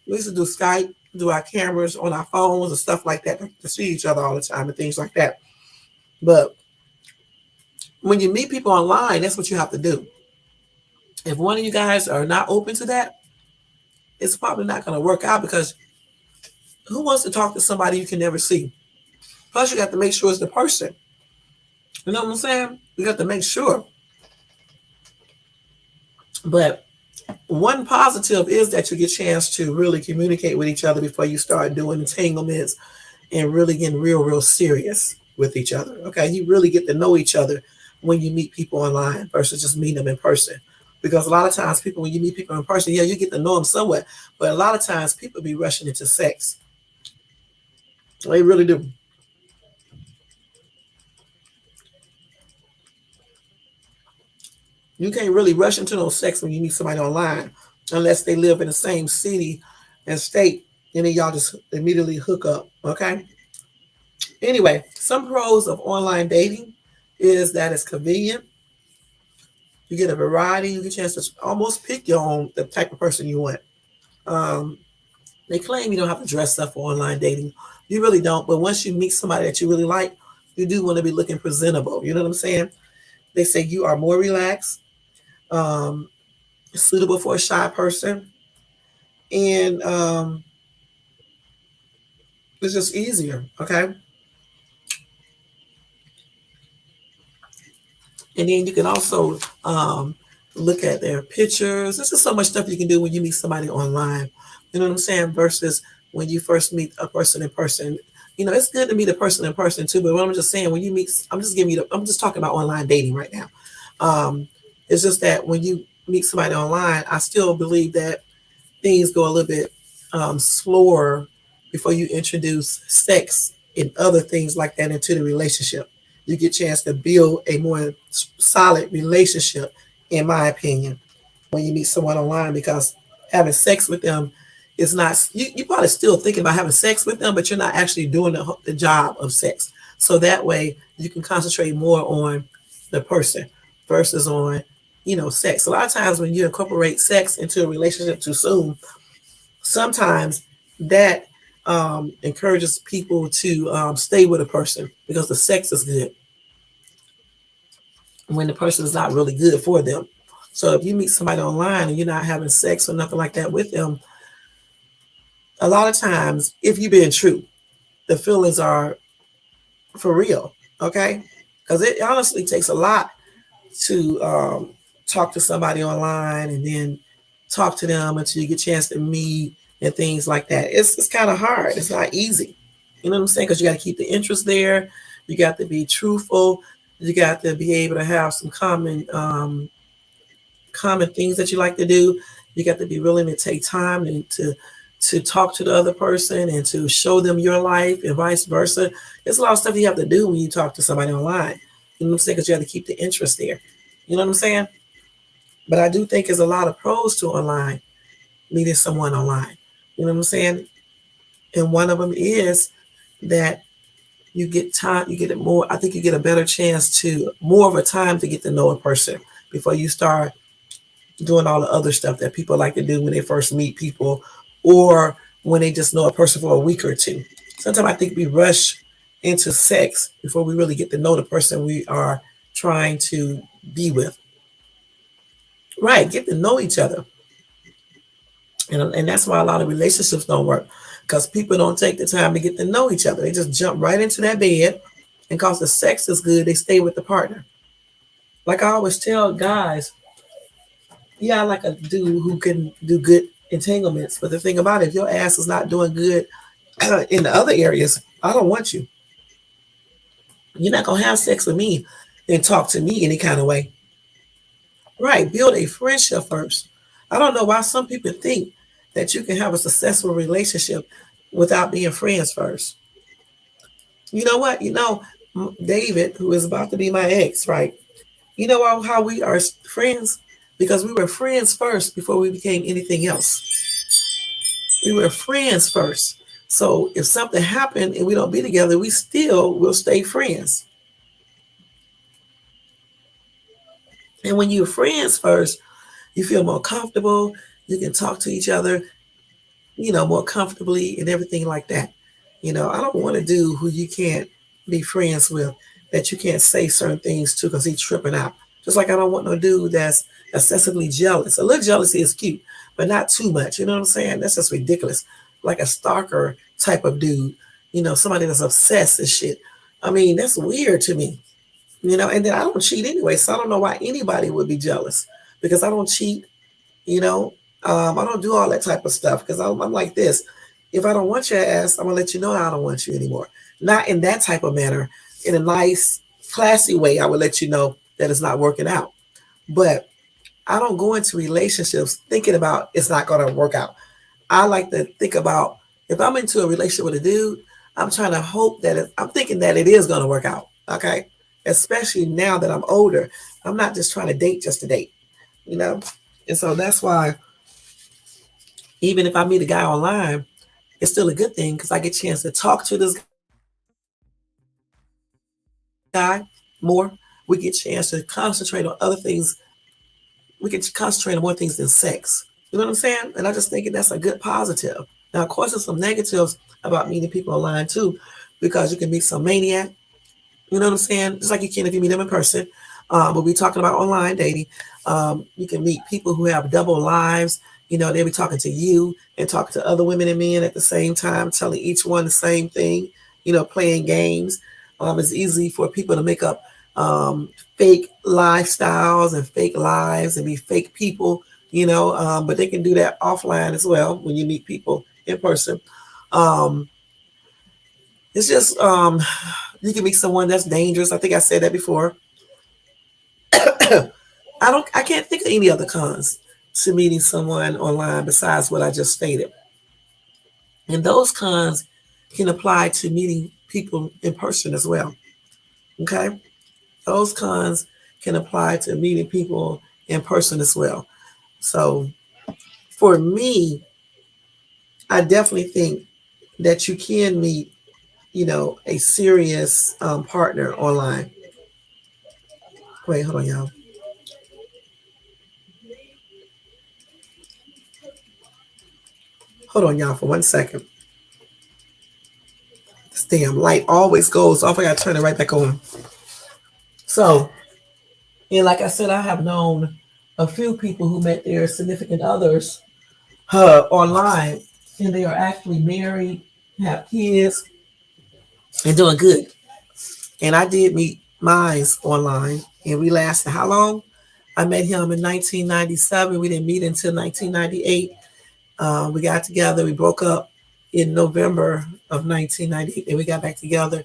we used to do Skype, do our cameras on our phones and stuff like that to see each other all the time and things like that. But when you meet people online, that's what you have to do. If one of you guys are not open to that, it's probably not going to work out because who wants to talk to somebody you can never see? Plus, you got to make sure it's the person. You know what I'm saying? You got to make sure. But one positive is that you get a chance to really communicate with each other before you start doing entanglements and really getting real serious with each other. Okay, you really get to know each other when you meet people online versus just meeting them in person. Because a lot of times, when you meet people in person, yeah, you get to know them somewhat, but a lot of times people be rushing into sex. They really do. You can't really rush into no sex when you meet somebody online unless they live in the same city and state, and then y'all just immediately hook up. Okay. Anyway, some pros of online dating is that it's convenient. You get a variety. You get a chance to almost pick your own the type of person you want. Um, they claim you don't have to dress up for online dating. You really don't. But once you meet somebody that you really like, you do want to be looking presentable. You know what I'm saying? They say you are more relaxed, um, suitable for a shy person, and it's just easier. Okay. And then you can also look at their pictures. There's just so much stuff you can do when you meet somebody online. You know what I'm saying? Versus when you first meet a person in person. It's good to meet a person in person too. But what I'm just saying, when you meet, I'm just talking about online dating right now. It's just that when you meet somebody online, I still believe that things go a little bit slower before you introduce sex and other things like that into the relationship. You get a chance to build a more solid relationship, in my opinion, when you meet someone online because having sex with them is not, you probably still thinking about having sex with them, but you're not actually doing the job of sex. So that way you can concentrate more on the person versus on, sex. A lot of times when you incorporate sex into a relationship too soon, sometimes that encourages people to stay with a person because the sex is good when the person is not really good for them. So if you meet somebody online and you're not having sex or nothing like that with them, A lot of times, if you're being true, the feelings are for real. Okay, because it honestly takes a lot to talk to somebody online and then talk to them until you get a chance to meet and things like that. It's kind of hard. It's not easy. You know what I'm saying? Because you got to keep the interest there. You got to be truthful. You got to be able to have some common things that you like to do. You got to be willing to take time and to talk to the other person and to show them your life and vice versa. There's a lot of stuff you have to do when you talk to somebody online. You know what I'm saying? Because you have to keep the interest there. You know what I'm saying? But I do think there's a lot of pros to online, meeting someone online. You know what I'm saying? And one of them is that you get time, you get it more. I think you get a better chance to more of a time to get to know a person before you start doing all the other stuff that people like to do when they first meet people or when they just know a person for a week or two. Sometimes I think we rush into sex before we really get to know the person we are trying to be with. Right, get to know each other. And that's why a lot of relationships don't work because people don't take the time to get to know each other. They just jump right into that bed, and because the sex is good, they stay with the partner. Like I always tell guys, yeah, I like a dude who can do good entanglements. But the thing about it, if your ass is not doing good in the other areas, I don't want you. You're not gonna have sex with me and talk to me any kind of way. Right, build a friendship first. I don't know why some people think that you can have a successful relationship without being friends first. You know what? David, who is about to be my ex, right? You know how we are friends? Because we were friends first before we became anything else. We were friends first. So if something happened and we don't be together, we still will stay friends. And when you're friends first, you feel more comfortable. You can talk to each other, more comfortably and everything like that. I don't want to do who you can't be friends with, that you can't say certain things to because he's tripping out. Just like I don't want no dude that's excessively jealous. A little jealousy is cute, but not too much. You know what I'm saying? That's just ridiculous. Like a stalker type of dude, somebody that's obsessed and shit. I mean, that's weird to me, and then I don't cheat anyway, so I don't know why anybody would be jealous because I don't cheat. You know, I don't do all that type of stuff because I'm like this. If I don't want your ass, I'm gonna let you know I don't want you anymore. Not in that type of manner. In a nice, classy way, I would let you know that it's not working out. But I don't go into relationships thinking about it's not gonna work out. I like to think about if I'm into a relationship with a dude, I'm trying to hope that I'm thinking that it is gonna work out. Okay, especially now that I'm older, I'm not just trying to date just to date. You know, and so that's why even if I meet a guy online, it's still a good thing because I get a chance to talk to this guy more. We get a chance to concentrate on other things. We can concentrate on more things than sex. You know what I'm saying? And I just think that's a good positive. Now, of course, there's some negatives about meeting people online too, because you can meet some maniac. You know what I'm saying? Just like you can if you meet them in person. But we're talking about online dating. You can meet people who have double lives. They'll be talking to you and talking to other women and men at the same time, telling each one the same thing, playing games. It's easy for people to make up fake lifestyles and fake lives and be fake people, but they can do that offline as well when you meet people in person. Um, it's just you can meet someone that's dangerous. I think I said that before. I can't think of any other cons to meeting someone online besides what I just stated. And those cons can apply to meeting people in person as well. Okay? Those cons can apply to meeting people in person as well. So for me, I definitely think that you can meet, a serious partner online. Wait, hold on, y'all. Hold on, y'all, for 1 second. This damn light always goes off. I gotta turn it right back on. So, and like I said, I have known a few people who met their significant others online, and they are actually married, have kids, and doing good. And I did meet mines online, and we lasted how long? I met him in 1997. We didn't meet until 1998. We got together. We broke up in November of 1998, and we got back together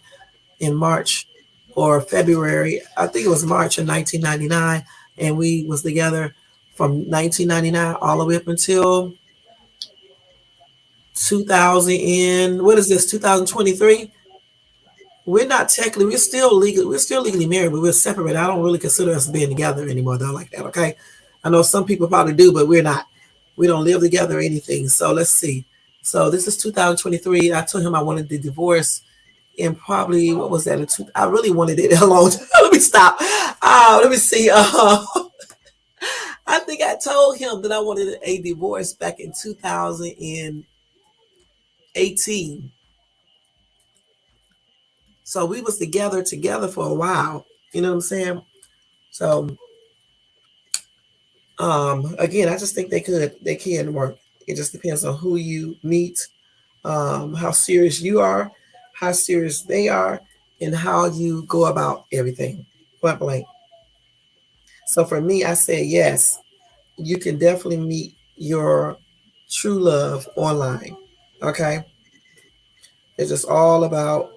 in March or February. I think it was March of 1999, and we was together from 1999 all the way up until 2000. And what is this? 2023. We're not technically, we're still legally married, but we're separated. I don't really consider us being together anymore, though, like that. Okay. I know some people probably do, but we're not. We don't live together or anything. So let's see. So this is 2023. I told him I wanted the divorce in probably, what was that? I really wanted it a long time. Let me stop. Let me see. I think I told him that I wanted a divorce back in 2018. So we was together for a while. You know what I'm saying? So again, I just think they can work. It just depends on who you meet, how serious you are, how serious they are, and how you go about everything. Point blank. So for me, I say yes, you can definitely meet your true love online. Okay. It's just all about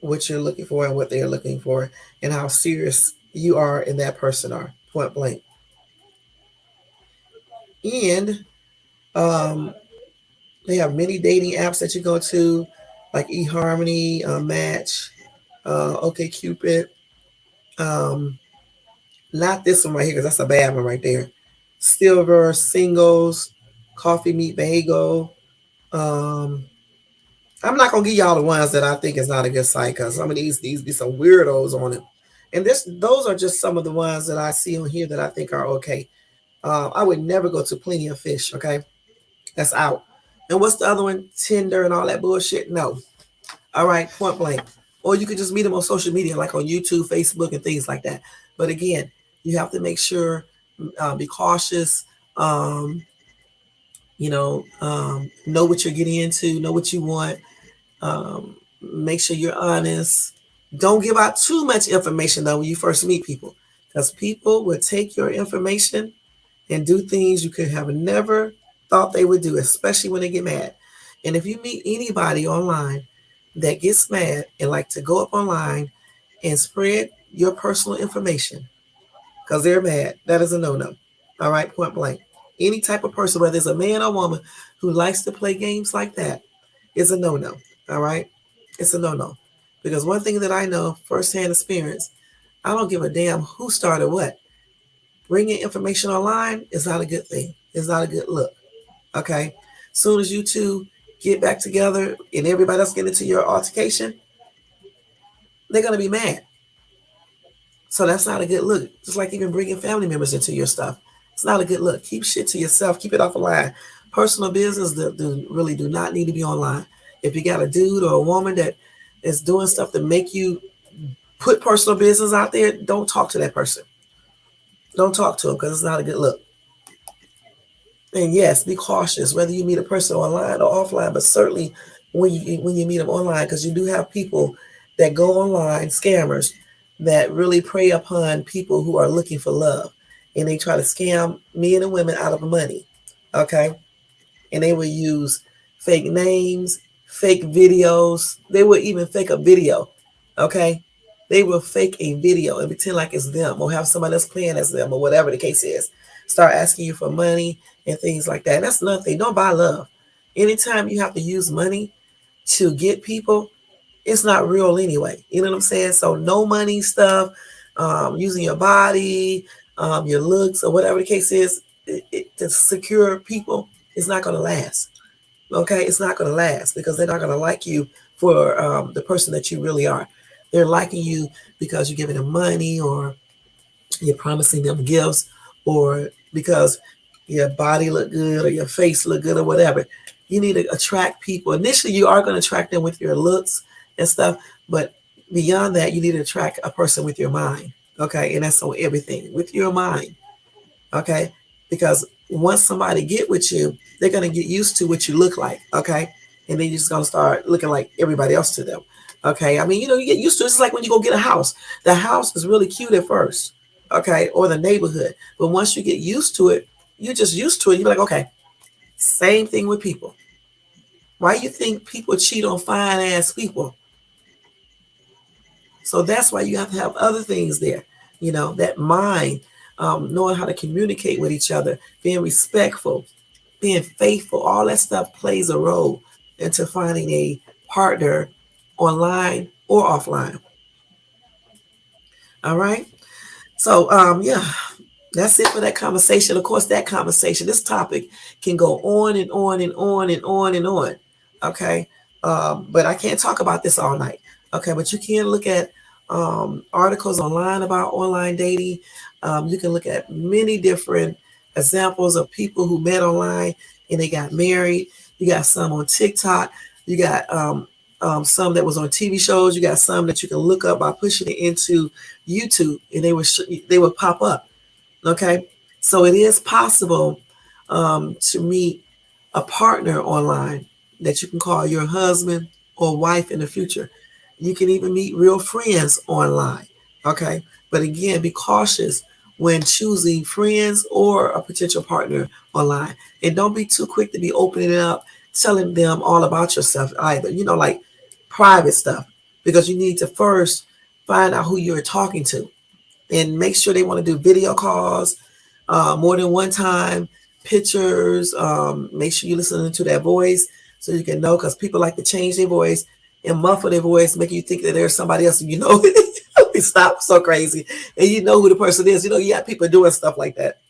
what you're looking for and what they're looking for and how serious you are and that person are. Point blank. And um, they have many dating apps that you go to, like eHarmony, Match, OkCupid. Um, Not this one right here, because that's a bad one right there. Silver, Singles, Coffee Meet Bagel. Um, I'm not gonna give y'all the ones that I think is not a good site, because some of these be some weirdos on it. And those are just some of the ones that I see on here that I think are okay. I would never go to Plenty of Fish. Okay, that's out. And what's the other one? Tinder and all that bullshit. No. All right, point blank. Or you could just meet them on social media, like on YouTube, Facebook, and things like that. But again, you have to make sure, be cautious. Know what you're getting into, know what you want. Make sure you're honest. Don't give out too much information though when you first meet people, because people will take your information and do things you could have never thought they would do, especially when they get mad. And if you meet anybody online that gets mad and like to go up online and spread your personal information because they're mad, that is a no-no. All right, point blank. Any type of person, whether it's a man or woman who likes to play games like that, is a no-no. All right, it's a no-no. Because one thing that I know firsthand experience, I don't give a damn who started what. Bringing information online is not a good thing. It's not a good look. Okay. Soon as you two get back together and everybody else get into your altercation, they're gonna be mad. So that's not a good look. Just like even bringing family members into your stuff, it's not a good look. Keep shit to yourself. Keep it off the line. Personal business really do not need to be online. If you got a dude or a woman that is doing stuff to make you put personal business out there, don't talk to that person. Don't talk to them because it's not a good look. And yes, be cautious whether you meet a person online or offline, but certainly when you meet them online, because you do have people that go online, scammers, that really prey upon people who are looking for love, and they try to scam men and women out of money. Okay, and they will use fake names, fake videos. They will even fake a video. Okay, they will fake a video and pretend like it's them or have somebody else playing as them or whatever the case is. Start asking you for money and things like that. And that's another thing. Don't buy love. Anytime you have to use money to get people, it's not real anyway. You know what I'm saying? So no money stuff, using your body, your looks, or whatever the case is, to secure people, it's not going to last. Okay, it's not going to last because they're not going to like you for the person that you really are. They're liking you because you're giving them money or you're promising them gifts or because your body look good or your face look good or whatever. You need to attract people. Initially, you are going to attract them with your looks and stuff, but beyond that, you need to attract a person with your mind. Okay, and that's on everything with your mind. Okay, because once somebody get with you, they're going to get used to what you look like. Okay. And then you're just going to start looking like everybody else to them. Okay. I mean, you get used to it. It's like when you go get a house. The house is really cute at first. Okay. Or the neighborhood. But once you get used to it, you're just used to it. You're like, okay, same thing with people. Why you think people cheat on fine ass people? So that's why you have to have other things there. That mind, knowing how to communicate with each other, being respectful, being faithful, all that stuff plays a role into finding a partner online or offline. All right. So, yeah, that's it for that conversation. Of course, this topic can go on and on and on and on and on. Okay. But I can't talk about this all night. Okay. But you can look at articles online about online dating. You can look at many different examples of people who met online and they got married. You got some on TikTok. You got some that was on TV shows. You got some that you can look up by pushing it into YouTube, and they would pop up. Okay, so it is possible to meet a partner online that you can call your husband or wife in the future. You can even meet real friends online. Okay, but again, be cautious when choosing friends or a potential partner online, and don't be too quick to be opening it up, telling them all about yourself either. Like private stuff, because you need to first find out who you're talking to and make sure they want to do video calls more than one time, pictures. Make sure you're listening to their voice so you can know, because people like to change their voice and muffle their voice, make you think that there's somebody else. Stop, so crazy. And you know who the person is. You got people doing stuff like that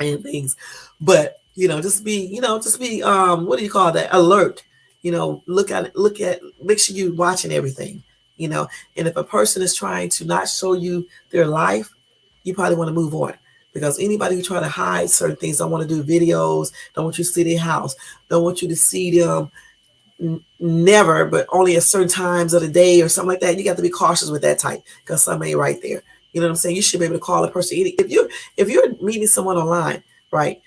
and things. But just be what do you call that? Alert. Look at, make sure you're watching everything. And if a person is trying to not show you their life, you probably want to move on, because anybody who try to hide certain things, don't want to do videos, don't want you to see their house, don't want you to see them never, but only at certain times of the day or something like that. You got to be cautious with that type, because something ain't right there. You know what I'm saying? You should be able to call a person. If you're meeting someone online, right?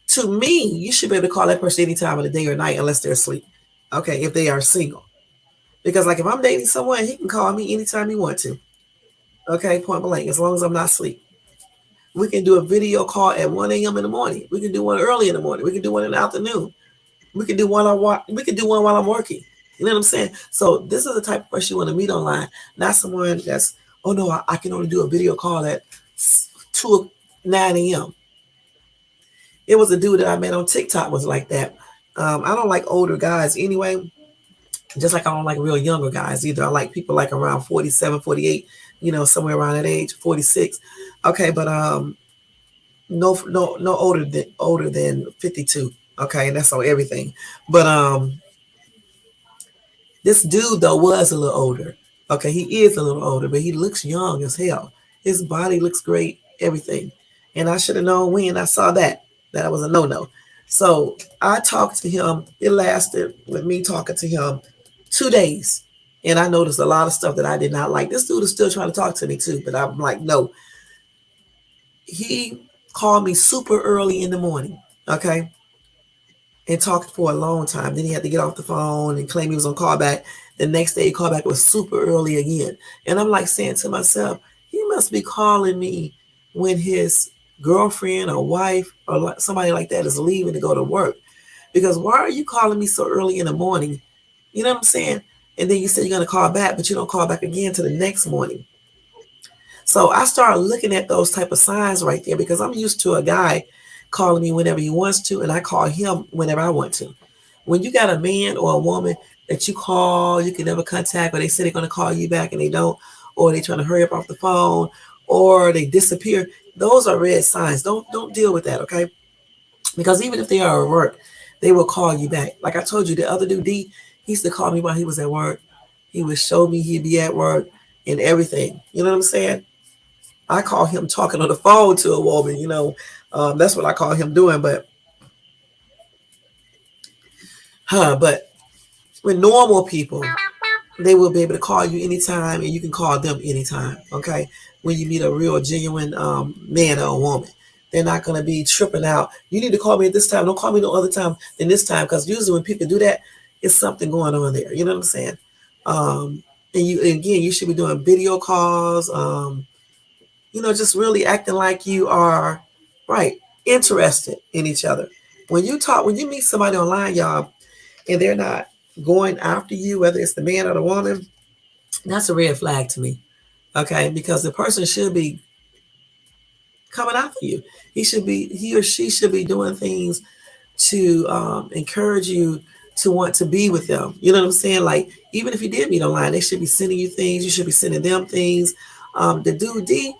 To me, you should be able to call that person any time of the day or night, unless they're asleep. Okay, if they are single. Because like if I'm dating someone, he can call me anytime he wants to. Okay, point blank, as long as I'm not asleep. We can do a video call at 1 a.m. in the morning. We can do one early in the morning. We can do one in the afternoon. We can do one while I'm working. You know what I'm saying? So this is the type of person you want to meet online, not someone that's, oh no, I can only do a video call at 9 a.m. It was a dude that I met on TikTok was like that. I don't like older guys anyway. Just like I don't like real younger guys either. I like people like around 47, 48, somewhere around that age, 46. Okay, but no older than 52. Okay, and that's on everything. But this dude though was a little older. Okay, he is a little older, but he looks young as hell. His body looks great, everything. And I should have known when I saw that was a no-no. So I talked to him. It lasted with me talking to him 2 days. And I noticed a lot of stuff that I did not like. This dude is still trying to talk to me too, but I'm like, no. He called me super early in the morning, okay, and talked for a long time. Then he had to get off the phone and claim he was on callback. The next day he called back, was super early again. And I'm like saying to myself, he must be calling me when his girlfriend or wife or somebody like that is leaving to go to work. Because why are you calling me so early in the morning? You know what I'm saying? And then you say you're going to call back, but you don't call back again till the next morning. So I started looking at those type of signs right there, because I'm used to a guy calling me whenever he wants to, and I call him whenever I want to. When you got a man or a woman that you call, you can never contact, or they say they're going to call you back and they don't, or they trying to hurry up off the phone, or they disappear, those are red signs. Don't deal with that, okay? Because even if they are at work, they will call you back. Like I told you, the other dude, D, he used to call me while he was at work. He would show me he'd be at work and everything. You know what I'm saying? I call him talking on the phone to a woman, that's what I call him doing. But with normal people, they will be able to call you anytime, and you can call them anytime. Okay, when you meet a real genuine man or a woman. They're not going to be tripping out. You need to call me at this time. Don't call me no other time than this time, because usually when people do that, it's something going on there. You know what I'm saying? And you again, you should be doing video calls. Just really acting like you are right, interested in each other. When you meet somebody online, y'all, and they're not going after you, whether it's the man or the woman, that's a red flag to me. Okay, because the person should be coming after you. He or she should be doing things to encourage you to want to be with them. You know what I'm saying? Like, even if you did meet online, they should be sending you things. You should be sending them things. The dude D,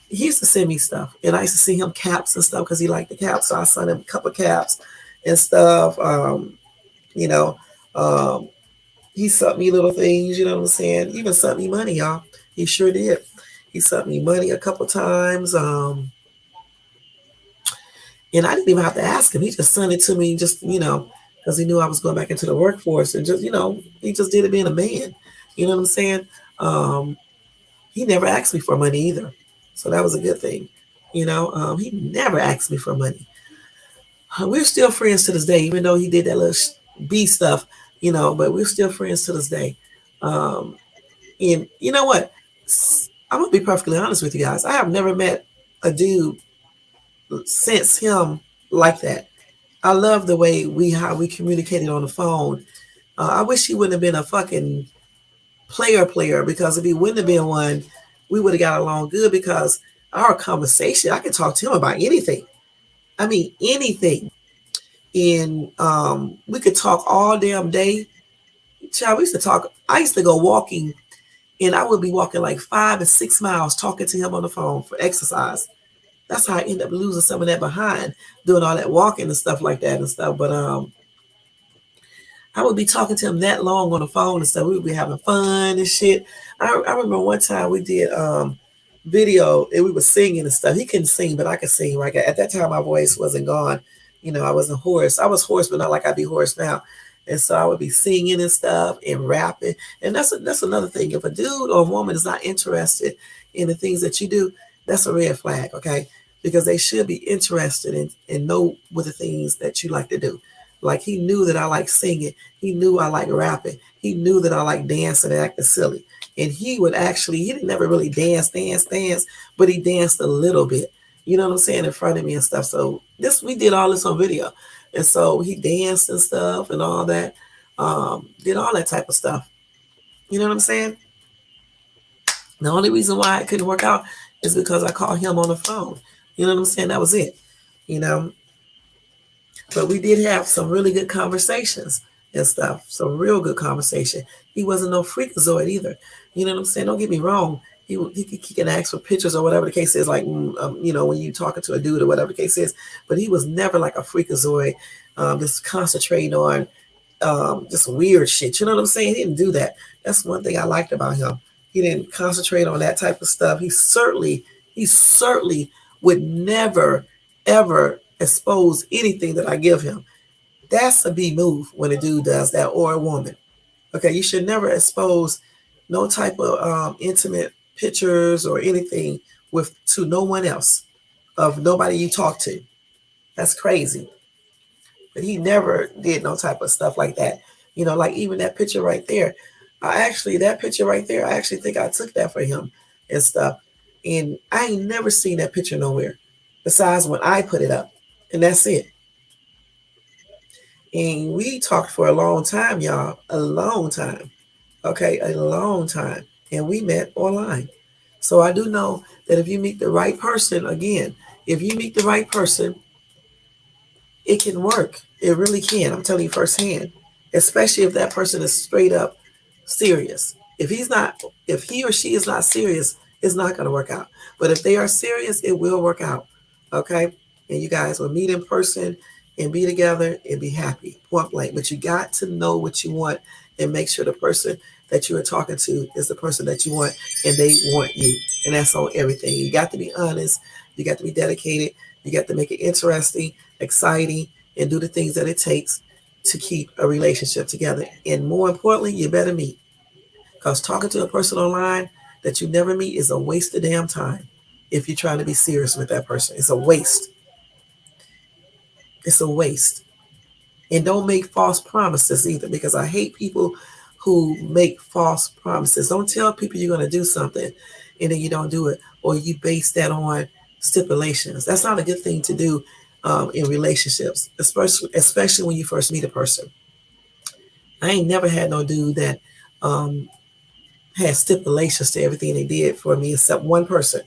he used to send me stuff, and I used to see him caps and stuff because he liked the caps. So I sent him a couple of caps and stuff. You know, um, he sent me little things. You know what I'm saying? Even sent me money, y'all. He sure did. He sent me money a couple times. And I didn't even have to ask him. He just sent it to me, just because he knew I was going back into the workforce, and just he just did it being a man. You know what I'm saying? He never asked me for money either, so that was a good thing. He never asked me for money. We're still friends to this day, even though he did that little B stuff. But we're still friends to this day. And you know what? I'm gonna be perfectly honest with you guys. I have never met a dude since him like that. I love the way how we communicated on the phone. I wish he wouldn't have been a fucking player, because if he wouldn't have been one, we would have got along good, because our conversation, I could talk to him about anything. I mean, anything. And we could talk all damn day. Child, we used to talk. I used to go walking, and I would be walking like 5 and 6 miles talking to him on the phone for exercise. That's how I end up losing some of that behind, doing all that walking and stuff like that and stuff. But I would be talking to him that long on the phone and stuff. We would be having fun and shit. I remember one time we did video, and we were singing and stuff. He couldn't sing, but I could sing. Right at that time, my voice wasn't gone. I wasn't hoarse. I was hoarse, but not like I be hoarse now. And so I would be singing and stuff and rapping. And that's another thing. If a dude or a woman is not interested in the things that you do, that's a red flag, okay? Because they should be interested in and know what the things that you like to do. Like, he knew that I like singing. He knew I like rapping. He knew that I like dancing and acting silly. And he didn't never really dance, but he danced a little bit. You know what I'm saying? In front of me and stuff. So we did all this on video. And so he danced and stuff and all that. Did all that type of stuff. You know what I'm saying? The only reason why it couldn't work out is because I called him on the phone. You know what I'm saying? That was it. But we did have some really good conversations and stuff. Some real good conversation. He wasn't no freakazoid either. You know what I'm saying? Don't get me wrong. He can ask for pictures or whatever the case is, like, when you talking to a dude or whatever the case is. But he was never like a freakazoid, just concentrating on just weird shit. You know what I'm saying? He didn't do that. That's one thing I liked about him. He didn't concentrate on that type of stuff. He certainly would never, ever expose anything that I give him. That's a B move when a dude does that, or a woman. Okay, you should never expose no type of intimate pictures or anything to no one else, of nobody you talk to. That's crazy. But he never did no type of stuff like that. Like even that picture right there. I actually think I took that for him and stuff. And I ain't never seen that picture nowhere besides when I put it up. And that's it. And we talked for a long time, y'all. A long time. Okay, a long time. And we met online. So I do know that if you meet the right person, again, if you meet the right person, it can work. It really can. I'm telling you firsthand. Especially if that person is straight up serious. If he or she is not serious, it's not going to work out. But if they are serious, it will work out. Okay? And you guys will meet in person and be together and be happy. Point blank. But you got to know what you want and make sure the person that you are talking to is the person that you want and they want you. And that's on everything. You got to be honest. You got to be dedicated. You got to make it interesting, exciting, and do the things that it takes to keep a relationship together. And more importantly, you better meet. Because talking to a person online that you never meet is a waste of damn time. if you're trying to be serious with that person. It's a waste. It's a waste. And don't make false promises either, because I hate people who make false promises. Don't tell people you're going to do something and then you don't do it, or you base that on stipulations. That's not a good thing to do in relationships, especially when you first meet a person. I ain't never had no dude that um, had stipulations to everything they did for me except one person.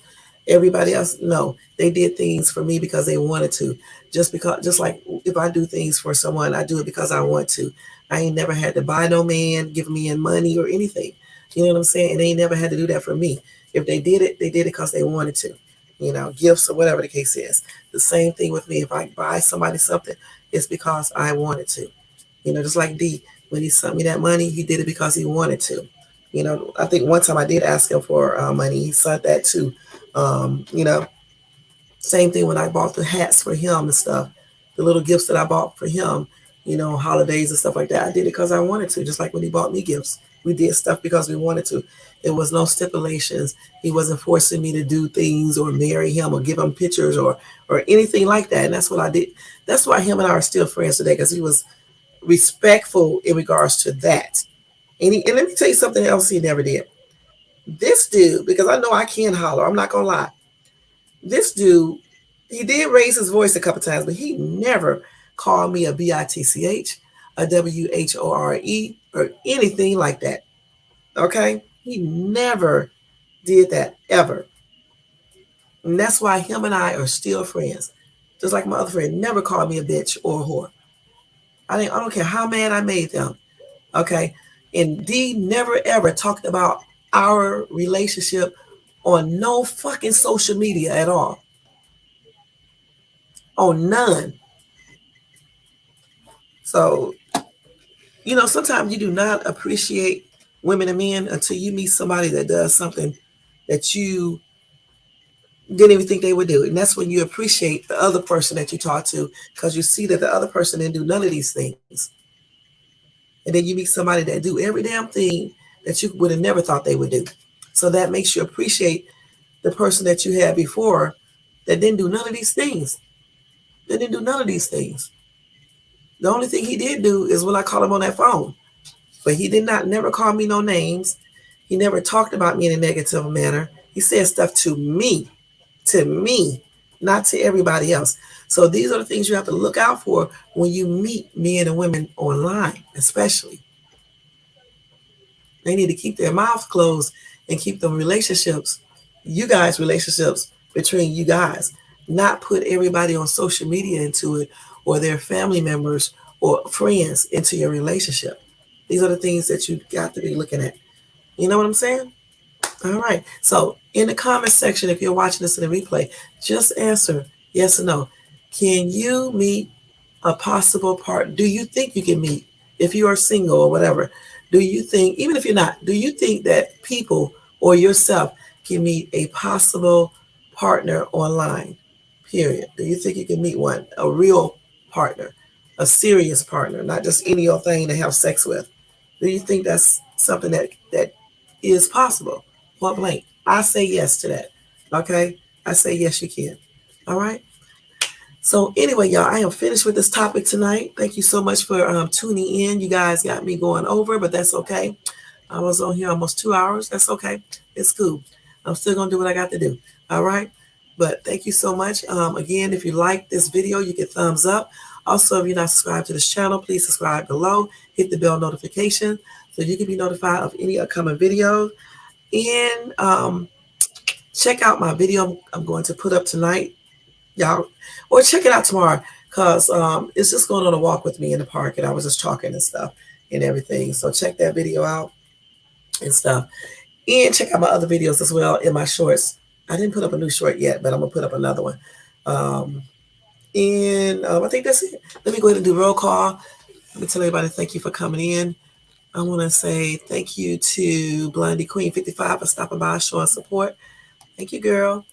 Everybody else, no, they did things for me because they wanted to. Just like if I do things for someone, I do it because I want to. I ain't never had to buy no man, give me in money or anything. You know what I'm saying? And they ain't never had to do that for me. If they did it because they wanted to. Gifts or whatever the case is. The same thing with me. If I buy somebody something, it's because I wanted to. Just like D, when he sent me that money, he did it because he wanted to. I think one time I did ask him for money. He sent that too. Um, you know, Same thing when I bought the hats for him and stuff, the little gifts that I bought for him, holidays and stuff like that. I did it because I wanted to, just like when he bought me gifts. We did stuff because we wanted to. There was no stipulations. He wasn't forcing me to do things or marry him or give him pictures or anything like that. And that's what I did. That's why him and I are still friends today, because he was respectful in regards to that. And let me tell you something else he never did. This dude, because I know I can holler, I'm not gonna lie. This dude, he did raise his voice a couple times, but he never called me a bitch, a whore, or anything like that. Okay? He never did that ever. And that's why him and I are still friends. Just like my other friend never called me a bitch or a whore. I don't care how mad I made them. Okay? And D never ever talked about our relationship on no fucking social media at all. On none. So, sometimes you do not appreciate women and men until you meet somebody that does something that you didn't even think they would do. And that's when you appreciate the other person that you talk to, because you see that the other person didn't do none of these things. And then you meet somebody that do every damn thing that you would have never thought they would do. So that makes you appreciate the person that you had before that didn't do none of these things. They didn't do none of these things. The only thing he did do is when I called him on that phone. But he did not never call me no names. He never talked about me in a negative manner. He said stuff to me, not to everybody else. So these are the things you have to look out for when you meet men and women online, especially. They need to keep their mouths closed and keep the relationships, you guys' relationships between you guys, not put everybody on social media into it, or their family members or friends into your relationship. These are the things that you got to be looking at. You know what I'm saying? All right. So in the comment section, if you're watching this in the replay, just answer yes or no. Can you meet a possible part? Do you think you can meet, if you are single or whatever? Do you think, even if you're not, do you think that people or yourself can meet a possible partner online? Period. Do you think you can meet one, a real partner, a serious partner, not just any old thing to have sex with? Do you think that's something that is possible? Point blank. I say yes to that. Okay? I say yes, you can. All right? So anyway, y'all, I am finished with this topic tonight. Thank you so much for tuning in. You guys got me going over, but that's okay. I was on here almost 2 hours. That's okay. It's cool. I'm still going to do what I got to do. All right? But thank you so much. Again, if you like this video, you get thumbs up. Also, if you're not subscribed to this channel, please subscribe below. Hit the bell notification so you can be notified of any upcoming videos. And check out my video I'm going to put up tonight, y'all, or check it out tomorrow, because it's just going on a walk with me in the park, and I was just talking and stuff and everything. So check that video out and stuff. And check out my other videos as well in my shorts. I didn't put up a new short yet, but I'm going to put up another one. I think that's it. Let me go ahead and do roll call. Let me tell everybody thank you for coming in. I want to say thank you to Blondie Queen 55 for stopping by, showing support. Thank you, girl.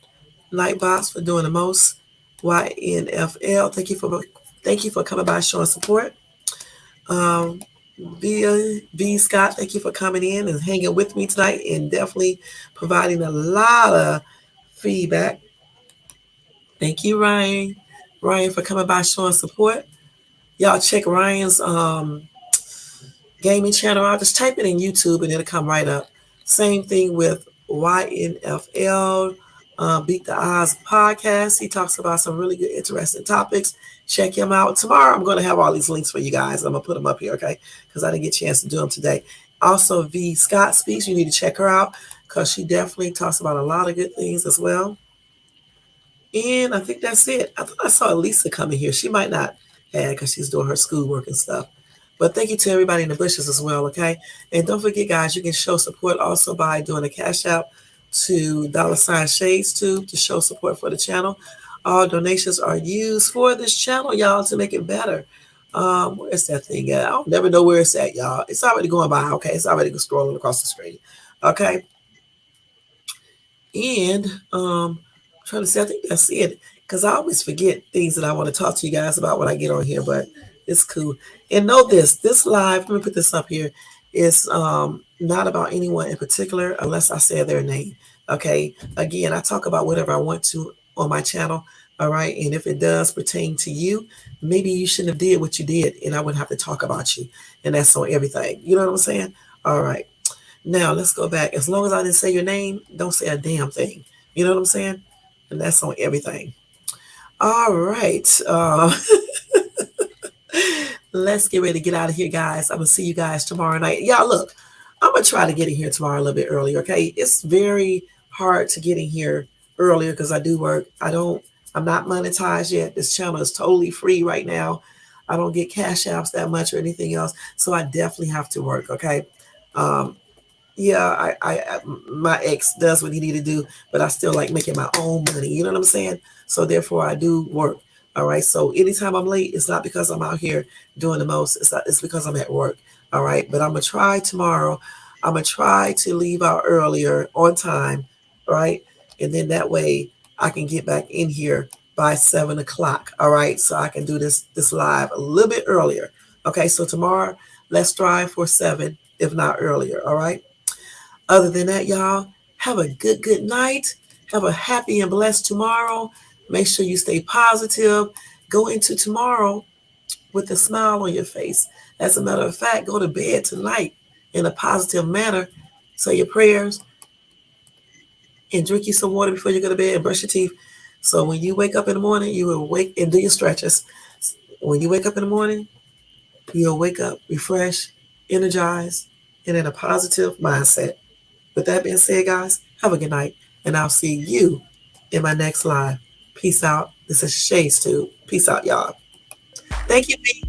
Nightbox for doing the most. YNFL, thank you for coming by, showing support. V Scott, thank you for coming in and hanging with me tonight, and definitely providing a lot of feedback. Thank you, Ryan. Ryan, for coming by showing support. Y'all check Ryan's gaming channel out. Just type it in YouTube and it'll come right up. Same thing with YNFL, Beat the Odds podcast. He talks about some really good, interesting topics. Check him out. Tomorrow, I'm going to have all these links for you guys. I'm going to put them up here, okay? Because I didn't get a chance to do them today. Also, V. Scott Speaks. You need to check her out because she definitely talks about a lot of good things as well. And I think that's it. I thought I saw Lisa coming here. She might not have because she's doing her schoolwork and stuff. But thank you to everybody in the bushes as well, okay? And don't forget, guys, you can show support also by doing a cash out to $ShadesTube to show support for the channel. All donations are used for this channel, y'all, to make it better. Where's that thing at? I don't never know where it's at, y'all. It's already going by, okay? It's already scrolling across the screen, okay? And I'm trying to say, I think that's it, because I always forget things that I want to talk to you guys about when I get on here, but it's cool. And know this live, let me put this up here, is not about anyone in particular unless I say their name, okay? Again, I talk about whatever I want to on my channel, all right? And if it does pertain to you, maybe you shouldn't have did what you did, and I wouldn't have to talk about you, and that's on everything. You know what I'm saying? All right. Now, let's go back. As long as I didn't say your name, don't say a damn thing. You know what I'm saying? And that's on everything. All right. Let's get ready to get out of here, guys. I'm going to see you guys tomorrow night. Y'all, look, I'm going to try to get in here tomorrow a little bit earlier, okay? It's very hard to get in here earlier because I do work. I'm not monetized yet. This channel is totally free right now. I don't get cash apps that much or anything else. So I definitely have to work, okay? Yeah, my ex does what he need to do, but I still like making my own money. You know what I'm saying? So therefore, I do work. All right. So anytime I'm late, it's not because I'm out here doing the most. It's because I'm at work. All right. But I'm gonna try tomorrow. I'm gonna try to leave out earlier on time. Right. And then that way I can get back in here by 7 o'clock. All right. So I can do this live a little bit earlier. Okay. So tomorrow, let's strive for 7, if not earlier. All right. Other than that, y'all, have a good night. Have a happy and blessed tomorrow. Make sure you stay positive. Go into tomorrow with a smile on your face. As a matter of fact, go to bed tonight in a positive manner. Say your prayers and drink you some water before you go to bed and brush your teeth. So when you wake up in the morning, you will wake and do your stretches. When you wake up in the morning, you'll wake up refreshed, energized, and in a positive mindset. With that being said, guys, have a good night, and I'll see you in my next live. Peace out. This is ShadesTube. Peace out, y'all. Thank you, B.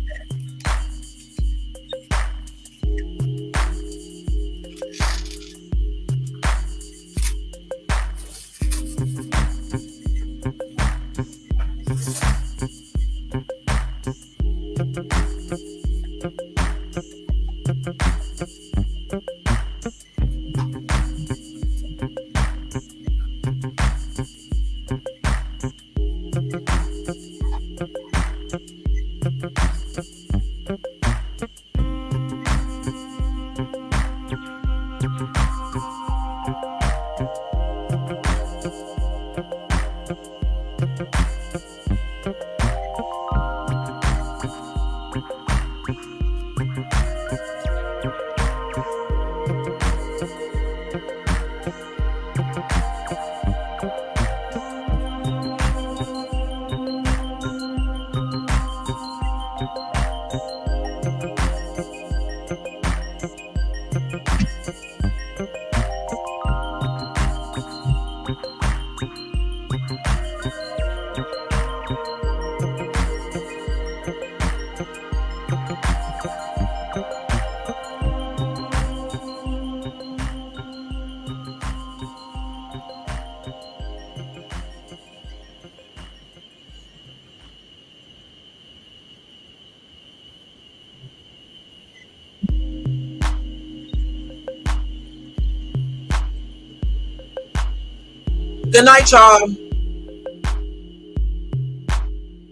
Good night, y'all.